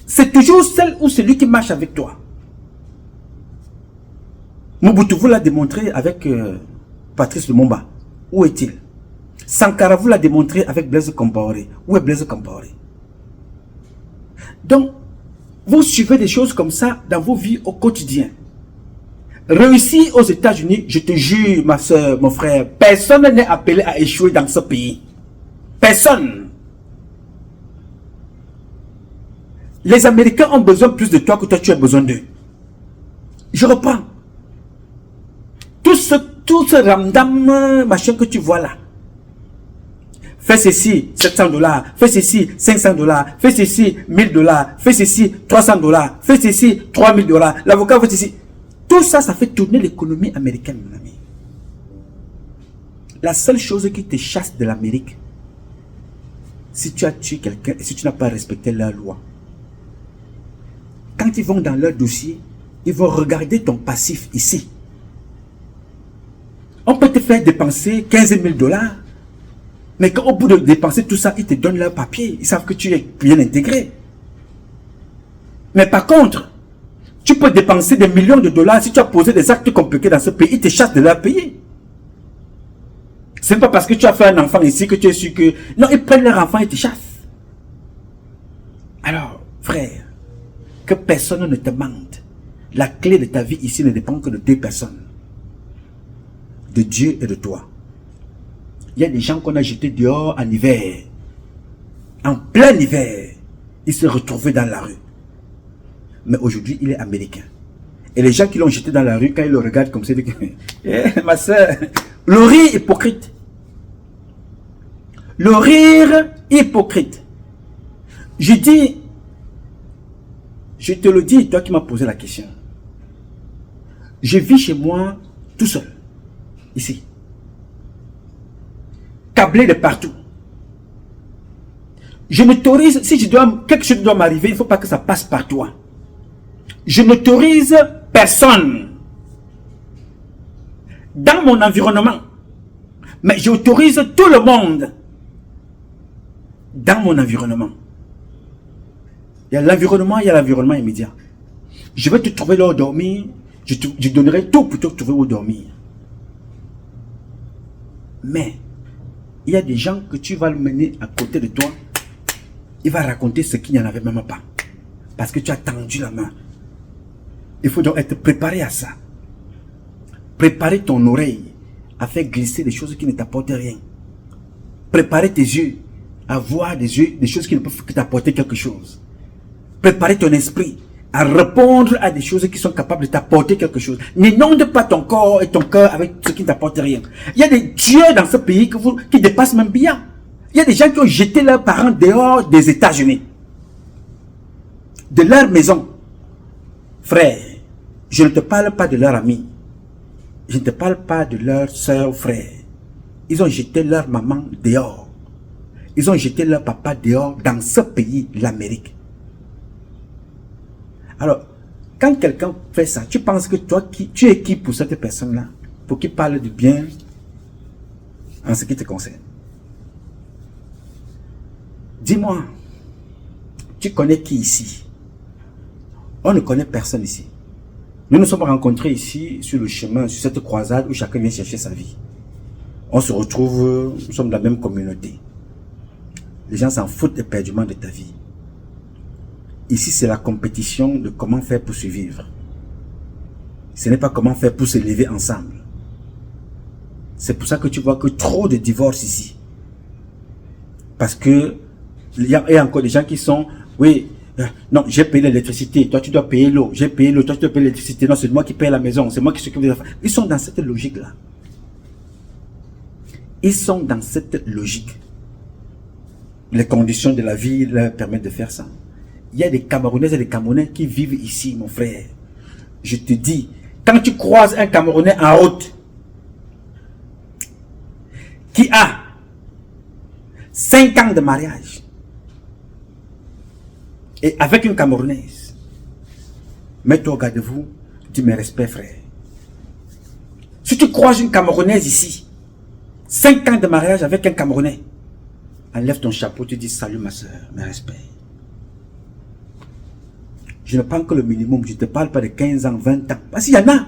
C'est toujours celle ou celui qui marche avec toi. Mobutu vous l'a démontré avec Patrice Lumumba. Où est-il? Sankara vous l'a démontré avec Blaise Compaoré. Où est Blaise Compaoré? Donc, vous suivez des choses comme ça dans vos vies au quotidien. Réussir aux États-Unis, je te jure, ma soeur, mon frère, personne n'est appelé à échouer dans ce pays. Personne. Les Américains ont besoin plus de toi que toi tu as besoin d'eux. Je reprends. tout ce ramdam, machin que tu vois là. Fais ceci, 700 $, fais ceci, 500 $, fais ceci, 1000 $, fais ceci, 300 $, fais ceci, 3000 $. L'avocat fait ceci. Tout ça, ça fait tourner l'économie américaine, mon ami. La seule chose qui te chasse de l'Amérique, si tu as tué quelqu'un et si tu n'as pas respecté leur loi, quand ils vont dans leur dossier, ils vont regarder ton passif ici. On peut te faire dépenser 15 000 $, mais qu'au bout de dépenser tout ça, ils te donnent leur papier. Ils savent que tu es bien intégré. Mais par contre, tu peux dépenser des millions de dollars si tu as posé des actes compliqués dans ce pays, ils te chassent de leur pays. C'est pas parce que tu as fait un enfant ici que tu es sûr que... Non, ils prennent leur enfant et te chassent. Alors, frère, que personne ne te mente. La clé de ta vie ici ne dépend que de 2 personnes. De Dieu et de toi. Il y a des gens qu'on a jetés dehors en hiver. En plein hiver. Ils se retrouvaient dans la rue. Mais aujourd'hui, il est américain. Et les gens qui l'ont jeté dans la rue, quand ils le regardent comme ça, ils disent, eh, ma soeur, le rire hypocrite. Le rire hypocrite. Je dis, je te le dis, toi qui m'as posé la question. Je vis chez moi tout seul. Ici. Câblé de partout. Je n'autorise, si quelque chose doit m'arriver, il ne faut pas que ça passe par toi. Je n'autorise personne dans mon environnement. Mais j'autorise tout le monde dans mon environnement. Il y a l'environnement, il y a l'environnement immédiat. Je vais te trouver là où dormir. Je donnerai tout pour te trouver où dormir. Mais il y a des gens que tu vas le mener à côté de toi. Il va raconter ce qu'il n'y en avait même pas. Parce que tu as tendu la main. Il faut donc être préparé à ça. Préparer ton oreille à faire glisser des choses qui ne t'apportent rien. Préparer tes yeux à voir des choses qui ne peuvent que t'apporter quelque chose. Préparer ton esprit à répondre à des choses qui sont capables de t'apporter quelque chose. N'inonde pas ton corps et ton cœur avec ce qui ne t'apporte rien. Il y a des dieux dans ce pays qui dépassent même bien. Il y a des gens qui ont jeté leurs parents dehors des États-Unis. De leur maison. Frère, je ne te parle pas de leurs amis. Je ne te parle pas de leurs soeurs ou frères. Ils ont jeté leur maman dehors. Ils ont jeté leur papa dehors dans ce pays, l'Amérique. Alors, quand quelqu'un fait ça, tu penses que toi, tu es qui pour cette personne-là? Pour qu'il parle du bien en ce qui te concerne. Dis-moi, tu connais qui ici? On ne connaît personne ici. Nous nous sommes rencontrés ici, sur le chemin, sur cette croisade où chacun vient chercher sa vie. On se retrouve, nous sommes de la même communauté. Les gens s'en foutent éperdument de ta vie. Ici, c'est la compétition de comment faire pour survivre. Ce n'est pas comment faire pour se lever ensemble. C'est pour ça que tu vois que trop de divorces ici. Parce que il y a encore des gens qui sont, oui, non, j'ai payé l'électricité, toi tu dois payer l'eau, j'ai payé l'eau, toi tu dois payer l'électricité, non, c'est moi qui paye la maison, c'est moi qui s'occupe des affaires. Ils sont dans cette logique-là. Ils sont dans cette logique. Les conditions de la vie leur permettent de faire ça. Il y a des Camerounaises et des Camerounais qui vivent ici, mon frère. Je te dis, quand tu croises un Camerounais en route, qui a 5 ans de mariage, et avec une Camerounaise, mets-toi au garde-vous, dis mes respects, frère. Si tu croises une Camerounaise ici, 5 ans de mariage avec un Camerounais, enlève ton chapeau, tu dis salut ma soeur, mes respects. Je ne parle que le minimum, je ne te parle pas de 15 ans, 20 ans. Parce qu'il y en a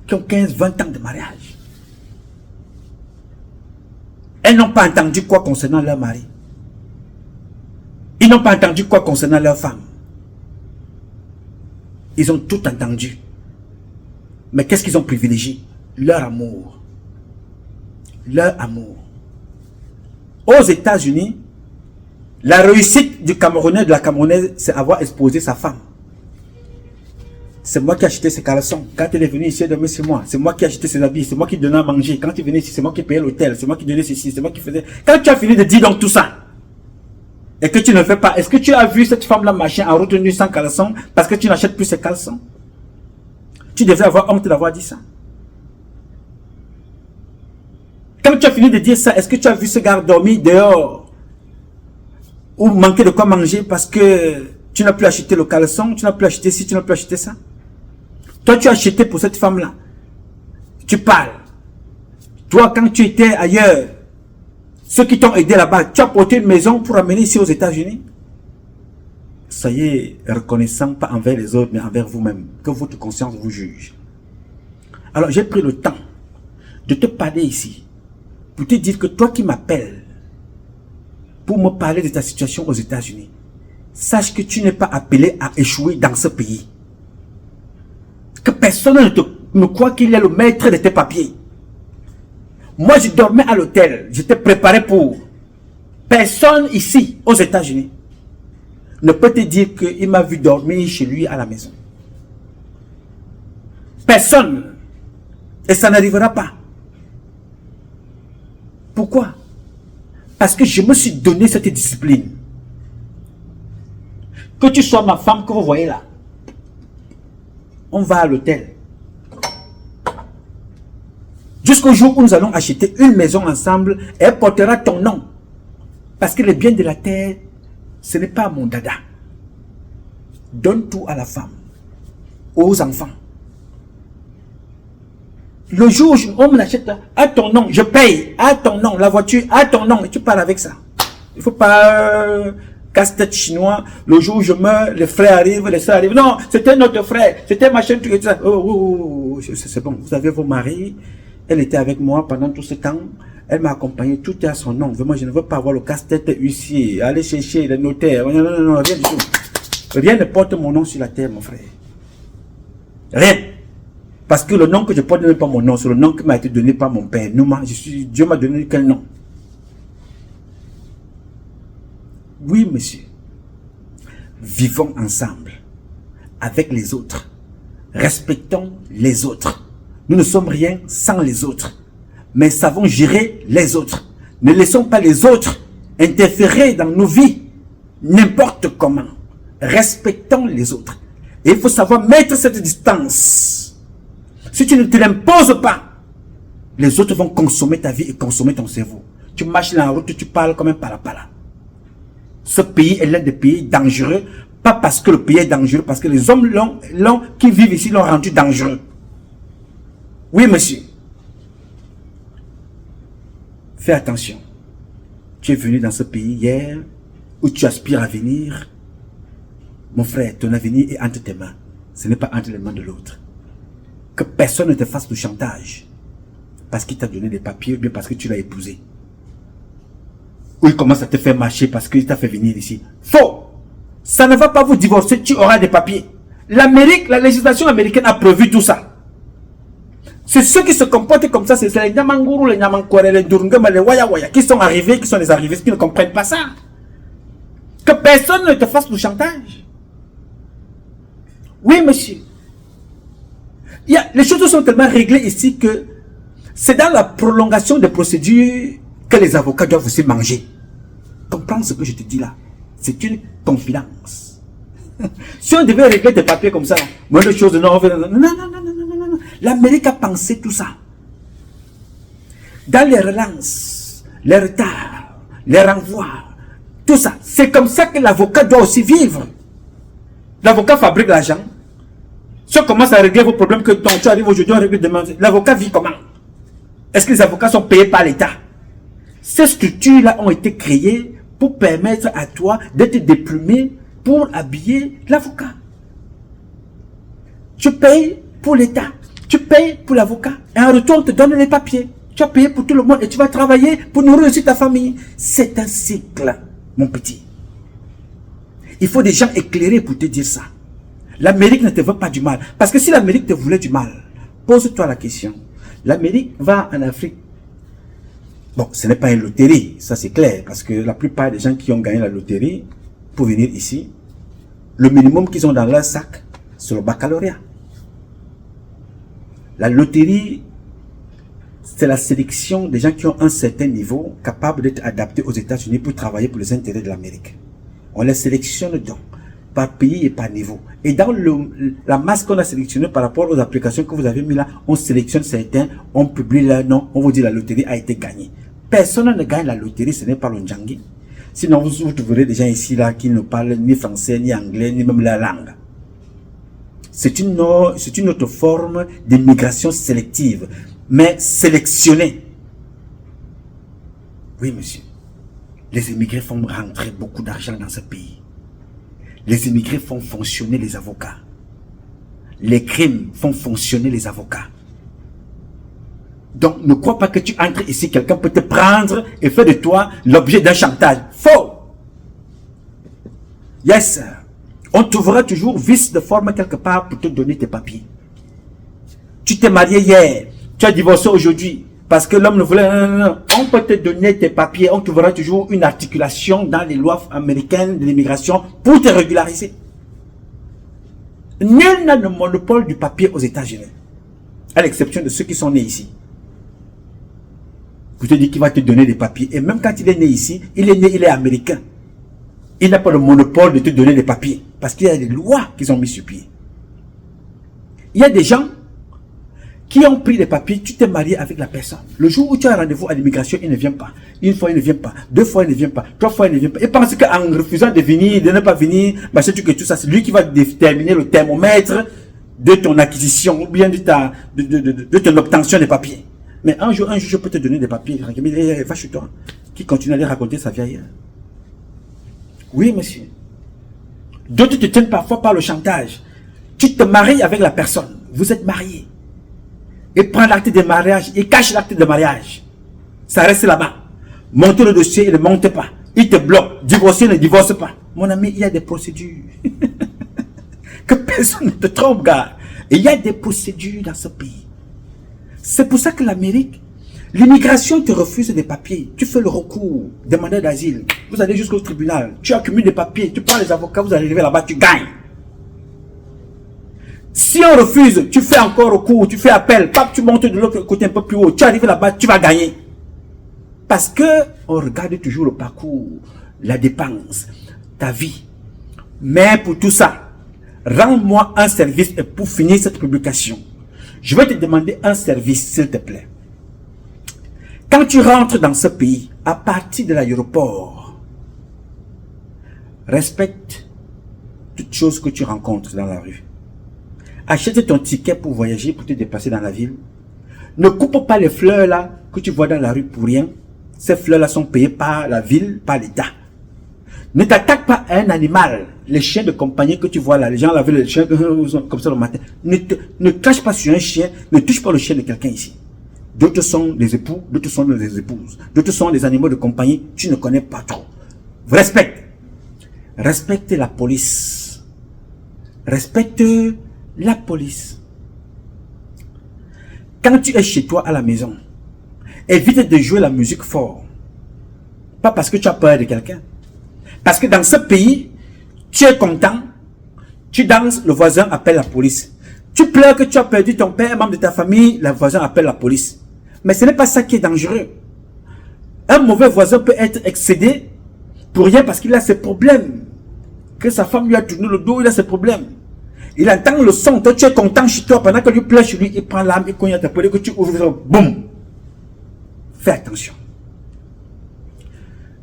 qui ont 15, 20 ans de mariage. Elles n'ont pas entendu quoi concernant leur mari. Ils n'ont pas entendu quoi concernant leur femme. Ils ont tout entendu. Mais qu'est-ce qu'ils ont privilégié? Leur amour. Leur amour. Aux États-Unis, la réussite du Camerounais, de la Camerounaise, c'est avoir exposé sa femme. c'est moi qui ai acheté ses caleçons. Quand elle est venue ici, elle dormait chez moi. C'est moi qui ai acheté ses habits, c'est moi qui donnais à manger. Quand tu venais ici, c'est moi qui payais l'hôtel, c'est moi qui donnais ceci, c'est moi qui faisais. Quand tu as fini de dire donc tout ça, et que tu ne le fais pas, est-ce que tu as vu cette femme-là marcher en retenue sans caleçon parce que tu n'achètes plus ses caleçons? Tu devrais avoir honte d'avoir dit ça. Quand tu as fini de dire ça, est-ce que tu as vu ce gars dormir dehors ou manquer de quoi manger parce que tu n'as plus acheté le caleçon, tu n'as plus acheté ci, tu n'as plus acheté ça? Toi, tu as acheté pour cette femme-là. Tu parles. Toi, quand tu étais ailleurs, ceux qui t'ont aidé là-bas, tu as porté une maison pour amener ici aux États-Unis. Soyez reconnaissant, pas envers les autres, mais envers vous-même. Que votre conscience vous juge. Alors, j'ai pris le temps de te parler ici, pour te dire que toi qui m'appelles, pour me parler de ta situation aux États-Unis, sache que tu n'es pas appelé à échouer dans ce pays. Que personne ne croit qu'il est le maître de tes papiers. Moi, je dormais à l'hôtel. J'étais préparé pour. Personne ici, aux États-Unis, ne peut te dire qu'il m'a vu dormir chez lui à la maison. Personne. Et ça n'arrivera pas. Pourquoi? Parce que je me suis donné cette discipline. Que tu sois ma femme que vous voyez là. On va à l'hôtel. Jusqu'au jour où nous allons acheter une maison ensemble, elle portera ton nom. Parce que les biens de la terre, ce n'est pas mon dada. Donne tout à la femme, aux enfants. Le jour où on me l'achète à ton nom, je paye à ton nom, la voiture à ton nom, et tu parles avec ça. Il ne faut pas casse-tête chinois. Le jour où je meurs, les frères arrivent, les soeurs arrivent. Non, c'était notre frère, c'était machin, tout ça. Oh, c'est bon, vous avez vos maris. Elle était avec moi pendant tout ce temps. Elle m'a accompagné, tout est à son nom. Moi, je ne veux pas avoir le casse-tête huissier, aller chercher les notaires. Non, rien du tout. Rien ne porte mon nom sur la terre, mon frère. Rien. Parce que le nom que je porte n'est pas mon nom, c'est le nom qui m'a été donné par mon père. Dieu m'a donné quel nom? Oui, monsieur. Vivons ensemble, avec les autres. Respectons les autres. Nous ne sommes rien sans les autres, mais savons gérer les autres. Ne laissons pas les autres interférer dans nos vies, n'importe comment. Respectons les autres. Et il faut savoir mettre cette distance. Si tu ne te l'imposes pas, les autres vont consommer ta vie et consommer ton cerveau. Tu marches dans la route, tu parles comme un parapara. Ce pays est l'un des pays dangereux, pas parce que le pays est dangereux, parce que les hommes qui vivent ici l'ont rendu dangereux. Oui, monsieur. Fais attention. Tu es venu dans ce pays hier, où tu aspires à venir. Mon frère, ton avenir est entre tes mains. Ce n'est pas entre les mains de l'autre. Que personne ne te fasse du chantage. Parce qu'il t'a donné des papiers, ou bien parce que tu l'as épousé. Ou il commence à te faire marcher parce qu'il t'a fait venir ici. Faux! Ça ne va pas vous divorcer, tu auras des papiers. L'Amérique, la législation américaine a prévu tout ça. C'est ceux qui se comportent comme ça, c'est les Nyamanguru, les Nyamankwere, les Durungama, les Waya Waya, qui sont arrivés, qui sont les arrivés, qui ne comprennent pas ça. Que personne ne te fasse du chantage. Oui, monsieur. Les choses sont tellement réglées ici que c'est dans la prolongation des procédures que les avocats doivent aussi manger. Comprends ce que je te dis là. C'est une confidence. Si on devait régler des papiers comme ça, moins de choses, non. L'Amérique a pensé tout ça. Dans les relances, les retards, les renvois, tout ça. C'est comme ça que l'avocat doit aussi vivre. L'avocat fabrique l'argent. Si on commence à régler vos problèmes que donc, tu arrives aujourd'hui, on règle demain, l'avocat vit comment? Est-ce que les avocats sont payés par l'État? Ces structures-là ont été créées pour permettre à toi d'être déplumé pour habiller l'avocat. Tu payes pour l'État, tu payes pour l'avocat, et en retour, on te donne les papiers. Tu as payé pour tout le monde et tu vas travailler pour nourrir aussi ta famille. C'est un cycle, mon petit. Il faut des gens éclairés pour te dire ça. L'Amérique ne te veut pas du mal. Parce que si l'Amérique te voulait du mal, pose-toi la question. L'Amérique va en Afrique. Bon, ce n'est pas une loterie, ça c'est clair. Parce que la plupart des gens qui ont gagné la loterie, pour venir ici, le minimum qu'ils ont dans leur sac, c'est le baccalauréat. La loterie, c'est la sélection des gens qui ont un certain niveau, capables d'être adaptés aux États-Unis pour travailler pour les intérêts de l'Amérique. On les sélectionne donc par pays et par niveau. Et dans la masse qu'on a sélectionnée par rapport aux applications que vous avez mis là, on sélectionne certains, on publie leur nom, on vous dit la loterie a été gagnée. Personne ne gagne la loterie, ce n'est pas le Ndjangi. Sinon, vous trouverez des gens ici là qui ne parlent ni français, ni anglais, ni même la langue. C'est une autre forme d'immigration sélective, mais sélectionnée. Oui, monsieur. Les immigrés font rentrer beaucoup d'argent dans ce pays. Les immigrés font fonctionner les avocats. Les crimes font fonctionner les avocats. Donc, ne crois pas que tu entres ici, quelqu'un peut te prendre et faire de toi l'objet d'un chantage. Faux! Yes! On trouvera toujours vice de forme quelque part pour te donner tes papiers. Tu t'es marié hier, tu as divorcé aujourd'hui, parce que l'homme ne voulait... Non. On peut te donner tes papiers, on trouvera toujours une articulation dans les lois américaines de l'immigration pour te régulariser. Nul n'a le monopole du papier aux États-Unis, à l'exception de ceux qui sont nés ici. Vous te dites qu'il va te donner des papiers, et même quand il est né ici, il est américain. Il n'a pas le monopole de te donner des papiers, parce qu'il y a des lois qu'ils ont mis sur pied. Il y a des gens qui ont pris les papiers, tu t'es marié avec la personne. Le jour où tu as rendez-vous à l'immigration, il ne vient pas. Une fois, il ne vient pas. Deux fois, il ne vient pas. Trois fois, il ne vient pas. Il pense qu'en refusant de venir, de ne pas venir, machin, que tout ça, c'est lui qui va déterminer le thermomètre de ton acquisition ou bien de ton obtention des papiers. Mais un jour, je peux te donner des papiers. Va chez toi. Qui continue à aller raconter sa vie ailleurs. Oui, monsieur. D'autres te tiennent parfois par le chantage. Tu te maries avec la personne. Vous êtes mariés. Et prend l'acte de mariage, il cache l'acte de mariage. Ça reste là-bas. Montez le dossier, il ne monte pas. Il te bloque. Divorcer, ne divorce pas. Mon ami, il y a des procédures. Que personne ne te trompe, gars. Et il y a des procédures dans ce pays. C'est pour ça que l'Amérique, l'immigration te refuse des papiers. Tu fais le recours, demandeur d'asile. Vous allez jusqu'au tribunal. Tu accumules des papiers. Tu prends les avocats, vous arrivez là-bas, tu gagnes. Si on refuse, tu fais encore recours, tu fais appel, pape, tu montes de l'autre côté un peu plus haut, tu arrives là-bas, tu vas gagner. Parce que on regarde toujours le parcours, la dépense, ta vie. Mais pour tout ça, rends-moi un service et pour finir cette publication, je vais te demander un service, s'il te plaît. Quand tu rentres dans ce pays, à partir de l'aéroport, respecte toutes choses que tu rencontres dans la rue. Achète ton ticket pour voyager, pour te déplacer dans la ville. Ne coupe pas les fleurs là que tu vois dans la rue pour rien. Ces fleurs là sont payées par la ville, par l'État. Ne t'attaque pas à un animal. Les chiens de compagnie que tu vois là, les gens lavent les chiens comme ça le matin. Ne crache pas sur un chien, ne touche pas le chien de quelqu'un ici. D'autres sont des époux, d'autres sont des épouses. D'autres sont des animaux de compagnie, tu ne connais pas trop. Respecte. Respecte la police. Respecte la police. Quand tu es chez toi à la maison, évite de jouer la musique fort. Pas parce que tu as peur de quelqu'un. Parce que dans ce pays, tu es content, tu danses, le voisin appelle la police. Tu pleures que tu as perdu ton père, un membre de ta famille, le voisin appelle la police. Mais ce n'est pas ça qui est dangereux. Un mauvais voisin peut être excédé pour rien parce qu'il a ses problèmes. Que sa femme lui a tourné le dos, il a ses problèmes. Il entend le son, toi tu es content chez toi, pendant que lui pleure chez lui, il prend l'âme, il cogne à ta police, que tu ouvres, boum. Fais attention.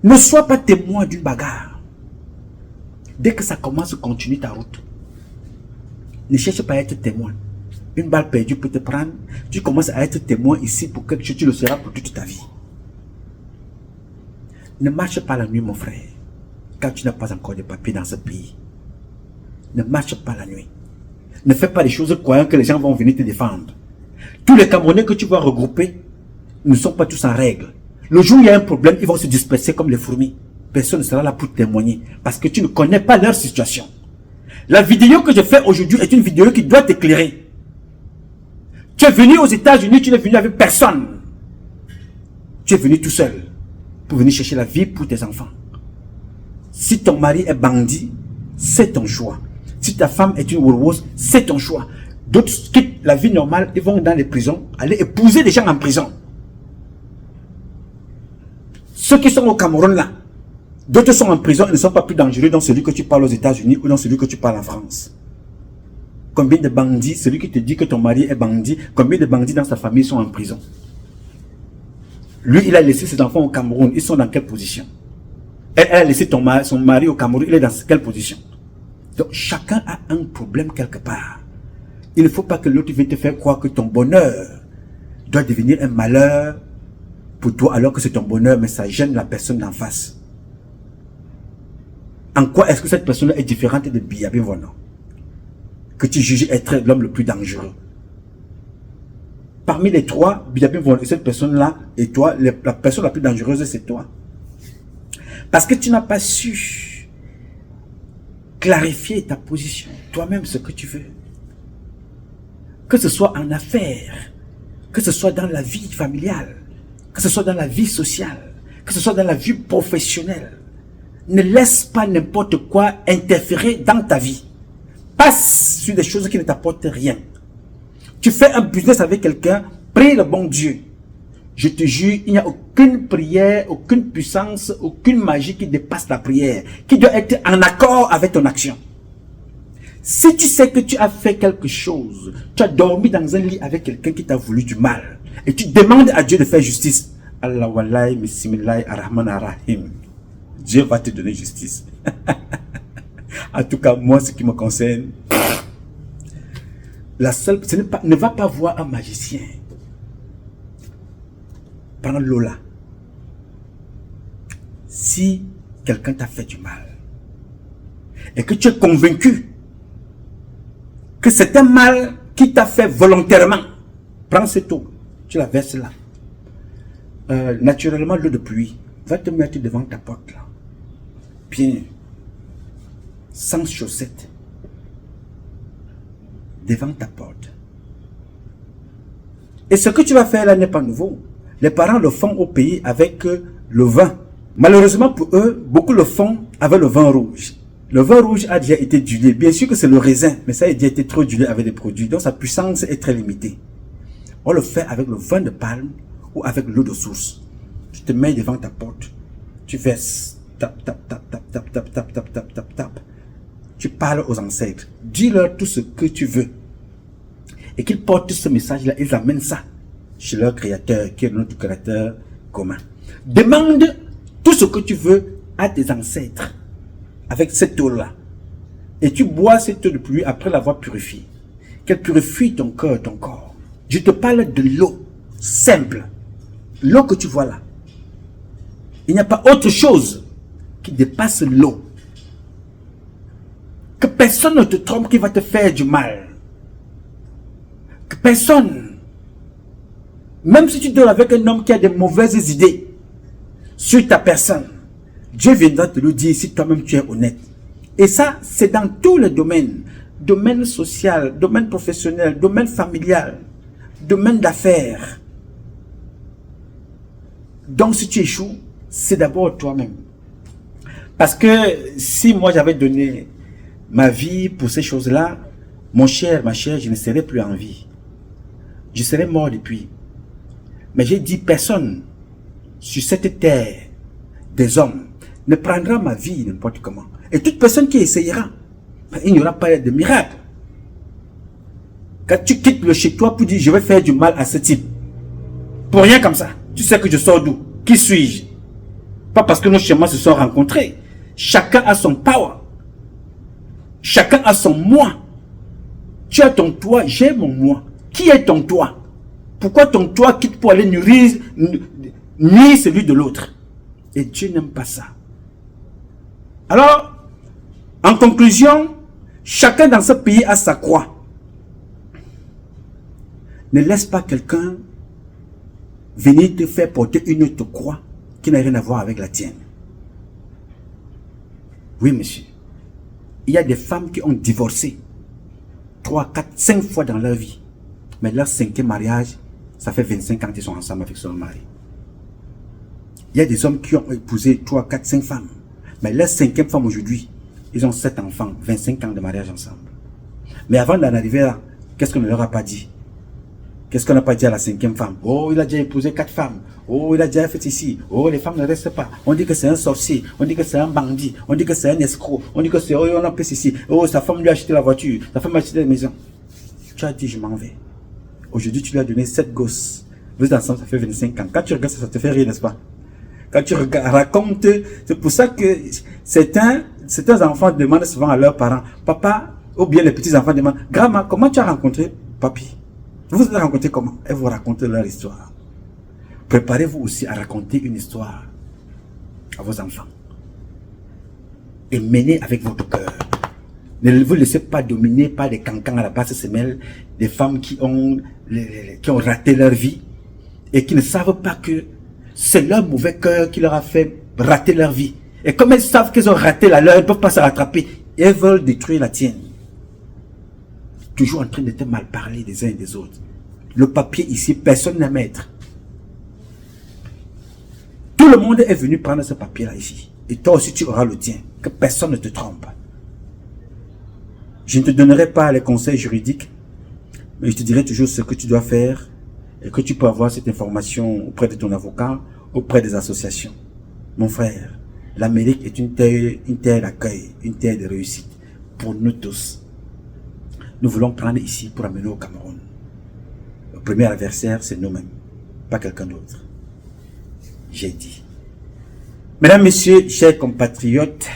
Ne sois pas témoin d'une bagarre. Dès que ça commence, continue ta route. Ne cherche pas à être témoin. Une balle perdue peut te prendre. Tu commences à être témoin ici pour quelque chose, tu le seras pour toute ta vie. Ne marche pas la nuit, mon frère, quand tu n'as pas encore de papier dans ce pays. Ne marche pas la nuit. Ne fais pas les choses croyant que les gens vont venir te défendre. Tous les Camerounais que tu vas regrouper ne sont pas tous en règle. Le jour où il y a un problème, ils vont se disperser comme les fourmis. Personne ne sera là pour témoigner parce que tu ne connais pas leur situation. La vidéo que je fais aujourd'hui est une vidéo qui doit t'éclairer. Tu es venu aux États-Unis, tu n'es venu avec personne. Tu es venu tout seul pour venir chercher la vie pour tes enfants. Si ton mari est bandit, c'est ton choix. Si ta femme est une warwose, c'est ton choix. D'autres quittent la vie normale, ils vont dans les prisons, aller épouser des gens en prison. Ceux qui sont au Cameroun là, d'autres sont en prison et ne sont pas plus dangereux dans celui que tu parles aux États-Unis ou dans celui que tu parles en France. Combien de bandits, celui qui te dit que ton mari est bandit, combien de bandits dans sa famille sont en prison? Lui, il a laissé ses enfants au Cameroun, ils sont dans quelle position? Elle a laissé son mari au Cameroun, il est dans quelle position? Donc chacun a un problème quelque part. Il ne faut pas que l'autre vienne te faire croire que ton bonheur doit devenir un malheur pour toi alors que c'est ton bonheur, mais ça gêne la personne d'en face. En quoi est-ce que cette personne est différente de Biabi Mvono, que tu juges être l'homme le plus dangereux? Parmi les trois, Biabi Mvono et cette personne-là, et toi, la personne la plus dangereuse, c'est toi. Parce que tu n'as pas su clarifier ta position, toi-même ce que tu veux. Que ce soit en affaires, que ce soit dans la vie familiale, que ce soit dans la vie sociale, que ce soit dans la vie professionnelle. Ne laisse pas n'importe quoi interférer dans ta vie. Passe sur des choses qui ne t'apportent rien. Tu fais un business avec quelqu'un, prie le bon Dieu. Je te jure, il n'y a aucune prière, aucune puissance, aucune magie qui dépasse la prière, qui doit être en accord avec ton action. Si tu sais que tu as fait quelque chose, tu as dormi dans un lit avec quelqu'un qui t'a voulu du mal, et tu demandes à Dieu de faire justice, Allah wallahi bismillahi arrahman arrahim, Dieu va te donner justice. En tout cas, moi, ce qui me concerne, ne va pas voir un magicien. Prends Lola. Si quelqu'un t'a fait du mal, et que tu es convaincu que c'est un mal qui t'a fait volontairement, prends cette eau, tu la verses là. Naturellement, l'eau de pluie va te mettre devant ta porte là. Bien, sans chaussettes, devant ta porte. Et ce que tu vas faire là n'est pas nouveau. Les parents le font au pays avec le vin. Malheureusement pour eux, beaucoup le font avec le vin rouge. Le vin rouge a déjà été dilué. Bien sûr que c'est le raisin, mais ça a déjà été trop dilué avec des produits, donc sa puissance est très limitée. On le fait avec le vin de palme ou avec l'eau de source. Tu te mets devant ta porte, tu verses, tap, tap, tap, tap, tap, tap, tap, tap, tap, tap, tap. Tu parles aux ancêtres, dis-leur tout ce que tu veux. Et qu'ils portent ce message-là, ils amènent ça chez leur créateur, qui est notre créateur commun. Demande tout ce que tu veux à tes ancêtres avec cette eau-là. Et tu bois cette eau de pluie après l'avoir purifiée. Qu'elle purifie ton cœur, ton corps. Je te parle de l'eau simple. L'eau que tu vois là. Il n'y a pas autre chose qui dépasse l'eau. Que personne ne te trompe qui va te faire du mal. Que personne, même si tu dors avec un homme qui a des mauvaises idées sur ta personne, Dieu viendra te le dire si toi-même tu es honnête. Et ça, c'est dans tous les domaines. Domaine social, domaine professionnel, domaine familial, domaine d'affaires. Donc si tu échoues, c'est d'abord toi-même. Parce que si moi j'avais donné ma vie pour ces choses-là, mon cher, ma chère, je ne serais plus en vie. Je serais mort depuis. Mais j'ai dit, personne sur cette terre des hommes ne prendra ma vie n'importe comment. Et toute personne qui essayera, il n'y aura pas de miracle. Quand tu quittes le chez toi pour dire, je vais faire du mal à ce type, pour rien comme ça, tu sais que je sors d'où? Qui suis-je? Pas parce que nos chemins se sont rencontrés. Chacun a son power. Chacun a son moi. Tu as ton toi, j'ai mon moi. Qui est ton toi? Pourquoi ton toi quitte pour aller nuire celui de l'autre? Et Dieu n'aime pas ça. Alors, en conclusion, chacun dans ce pays a sa croix. Ne laisse pas quelqu'un venir te faire porter une autre croix qui n'a rien à voir avec la tienne. Oui, monsieur. Il y a des femmes qui ont divorcé 3, 4, 5 fois dans leur vie. Mais leur 5e mariage, ça fait 25 ans qu'ils sont ensemble avec son mari. Il y a des hommes qui ont épousé 3, 4, 5 femmes. Mais leur 5e femme aujourd'hui, ils ont 7 enfants, 25 ans de mariage ensemble. Mais avant d'en arriver là, Qu'est-ce qu'on ne leur a pas dit? Qu'est-ce qu'on n'a pas dit à la 5e femme? Oh, il a déjà épousé 4 femmes. Oh, il a déjà fait ici. Oh, les femmes ne restent pas. On dit que c'est un sorcier. On dit que c'est un bandit. On dit que c'est un escroc. On dit que c'est, oh, on a fait ceci. Oh, sa femme lui a acheté la voiture. Sa femme a acheté la maison. Tu as dit, je m'en vais. Aujourd'hui, tu lui as donné 7 gosses. Vous êtes ensemble, ça fait 25 ans. Quand tu regardes ça, ça te fait rire, n'est-ce pas? Quand tu racontes, c'est pour ça que certains enfants demandent souvent à leurs parents, papa, ou bien les petits enfants demandent, grand-mère, comment tu as rencontré papy? Vous vous êtes rencontré comment? Et vous racontez leur histoire. Préparez-vous aussi à raconter une histoire à vos enfants. Et menez avec votre cœur. Ne vous laissez pas dominer par des cancans à la basse semelle, des femmes qui ont raté leur vie et qui ne savent pas que c'est leur mauvais cœur qui leur a fait rater leur vie. Et comme elles savent qu'elles ont raté la leur, elles ne peuvent pas se rattraper. Et elles veulent détruire la tienne. Toujours en train de te mal parler des uns et des autres. Le papier ici, personne n'est maître. Tout le monde est venu prendre ce papier-là ici. Et toi aussi, tu auras le tien. Que personne ne te trompe. Je ne te donnerai pas les conseils juridiques, mais je te dirai toujours ce que tu dois faire et que tu peux avoir cette information auprès de ton avocat, auprès des associations. Mon frère, l'Amérique est une terre d'accueil, une terre de réussite pour nous tous. Nous voulons prendre ici pour amener au Cameroun. Le premier adversaire, c'est nous-mêmes, pas quelqu'un d'autre. J'ai dit. Mesdames, Messieurs, chers compatriotes,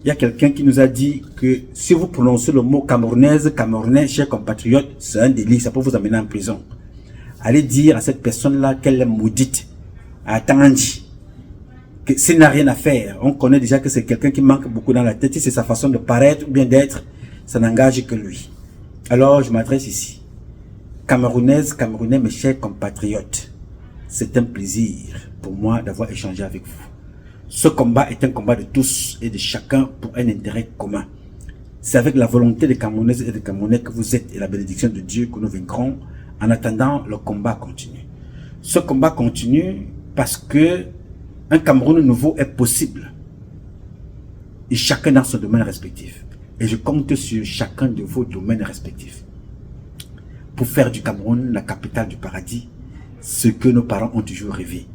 il y a quelqu'un qui nous a dit que si vous prononcez le mot camerounaise, camerounais, chers compatriotes, c'est un délit, ça peut vous amener en prison. Allez dire à cette personne-là qu'elle est maudite, à Tangandji, que ça n'a rien à faire. On connaît déjà que c'est quelqu'un qui manque beaucoup dans la tête, si c'est sa façon de paraître ou bien d'être, ça n'engage que lui. Alors, je m'adresse ici. Camerounaise, Camerounais, mes chers compatriotes, c'est un plaisir pour moi d'avoir échangé avec vous. Ce combat est un combat de tous et de chacun pour un intérêt commun. C'est avec la volonté des Camerounaises et des Camerounais que vous êtes et la bénédiction de Dieu que nous vaincrons. En attendant, le combat continue. Ce combat continue parce que un Cameroun nouveau est possible. Et chacun dans son domaine respectif. Et je compte sur chacun de vos domaines respectifs. Pour faire du Cameroun la capitale du paradis, ce que nos parents ont toujours rêvé.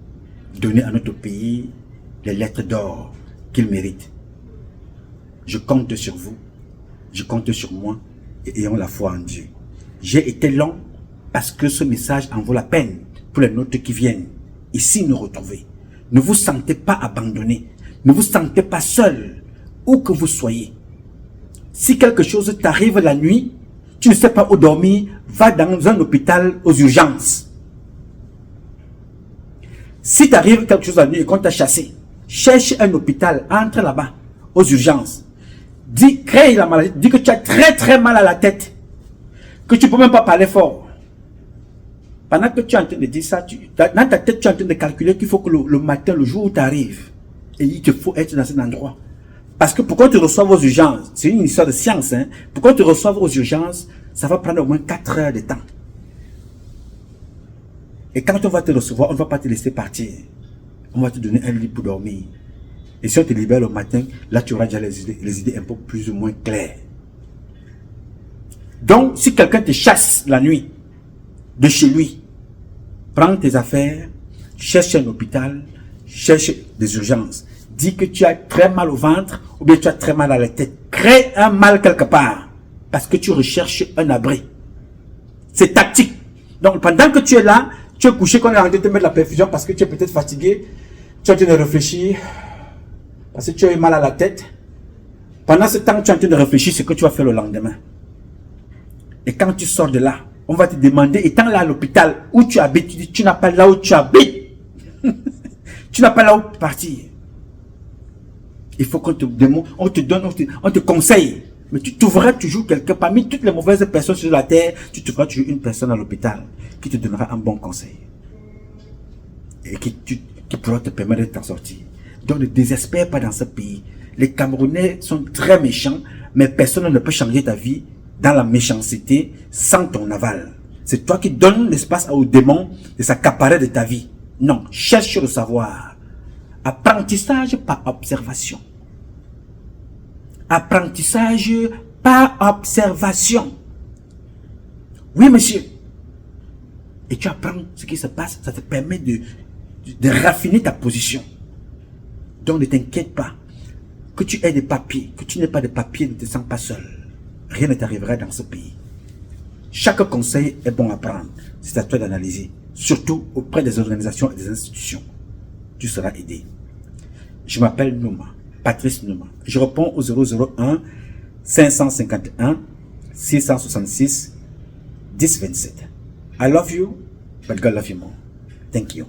Donner à notre pays les lettres d'or qu'il mérite. Je compte sur vous, je compte sur moi et ayons la foi en Dieu. J'ai été long parce que ce message en vaut la peine pour les nôtres qui viennent ici nous retrouver. Ne vous sentez pas abandonné, ne vous sentez pas seul, où que vous soyez. Si quelque chose t'arrive la nuit, tu ne sais pas où dormir, va dans un hôpital aux urgences. Si t'arrive quelque chose la nuit et qu'on t'a chassé, cherche un hôpital, entre là-bas, aux urgences. Dis, crée la maladie, dis que tu as très mal à la tête, que tu ne peux même pas parler fort. Pendant que tu es en train de dire ça, dans ta tête, tu es en train de calculer qu'il faut que le matin, le jour où tu arrives, et il te faut être dans cet endroit. Parce que pour qu'on te reçoive aux urgences, c'est une histoire de science, hein, pour qu'on te reçoive aux urgences, ça va prendre au moins 4 heures de temps. Et quand on va te recevoir, on ne va pas te laisser partir. On va te donner un lit pour dormir. Et si on te libère le matin, là tu auras déjà les idées un peu plus ou moins claires. Donc, si quelqu'un te chasse la nuit, de chez lui, prends tes affaires, cherche un hôpital, cherche des urgences. Dis que tu as très mal au ventre ou bien tu as très mal à la tête. Crée un mal quelque part parce que tu recherches un abri. C'est tactique. Donc, pendant que tu es là, tu es couché, qu'on est en train de te mettre la perfusion parce que tu es peut-être fatigué. Tu es en train de réfléchir parce que tu as eu mal à la tête. Pendant ce temps, tu es en train de réfléchir ce que tu vas faire le lendemain. Et quand tu sors de là, on va te demander, étant là à l'hôpital où tu habites, tu dis, tu n'as pas là où tu habites. Tu n'as pas là où partir. Il faut qu'on te demande, on te donne, on te conseille. Mais tu trouveras toujours quelqu'un, parmi toutes les mauvaises personnes sur la terre, tu trouveras toujours une personne à l'hôpital qui te donnera un bon conseil. Et qui pourra te permettre de t'en sortir. Donc ne désespère pas dans ce pays. Les Camerounais sont très méchants, mais personne ne peut changer ta vie dans la méchanceté sans ton aval. C'est toi qui donnes l'espace aux démons de s'accaparer de ta vie. Non, cherche le savoir. Apprentissage par observation. Apprentissage par observation. Oui, monsieur. Et tu apprends ce qui se passe, ça te permet de raffiner ta position. Donc ne t'inquiète pas. Que tu aies des papiers, que tu n'aies pas de papiers, ne te sens pas seul. Rien ne t'arrivera dans ce pays. Chaque conseil est bon à prendre. C'est à toi d'analyser. Surtout auprès des organisations et des institutions. Tu seras aidé. Je m'appelle Nouma, Patrice Nouma. Je réponds au 001 551 666 1027. I love you, but God love you more. Thank you.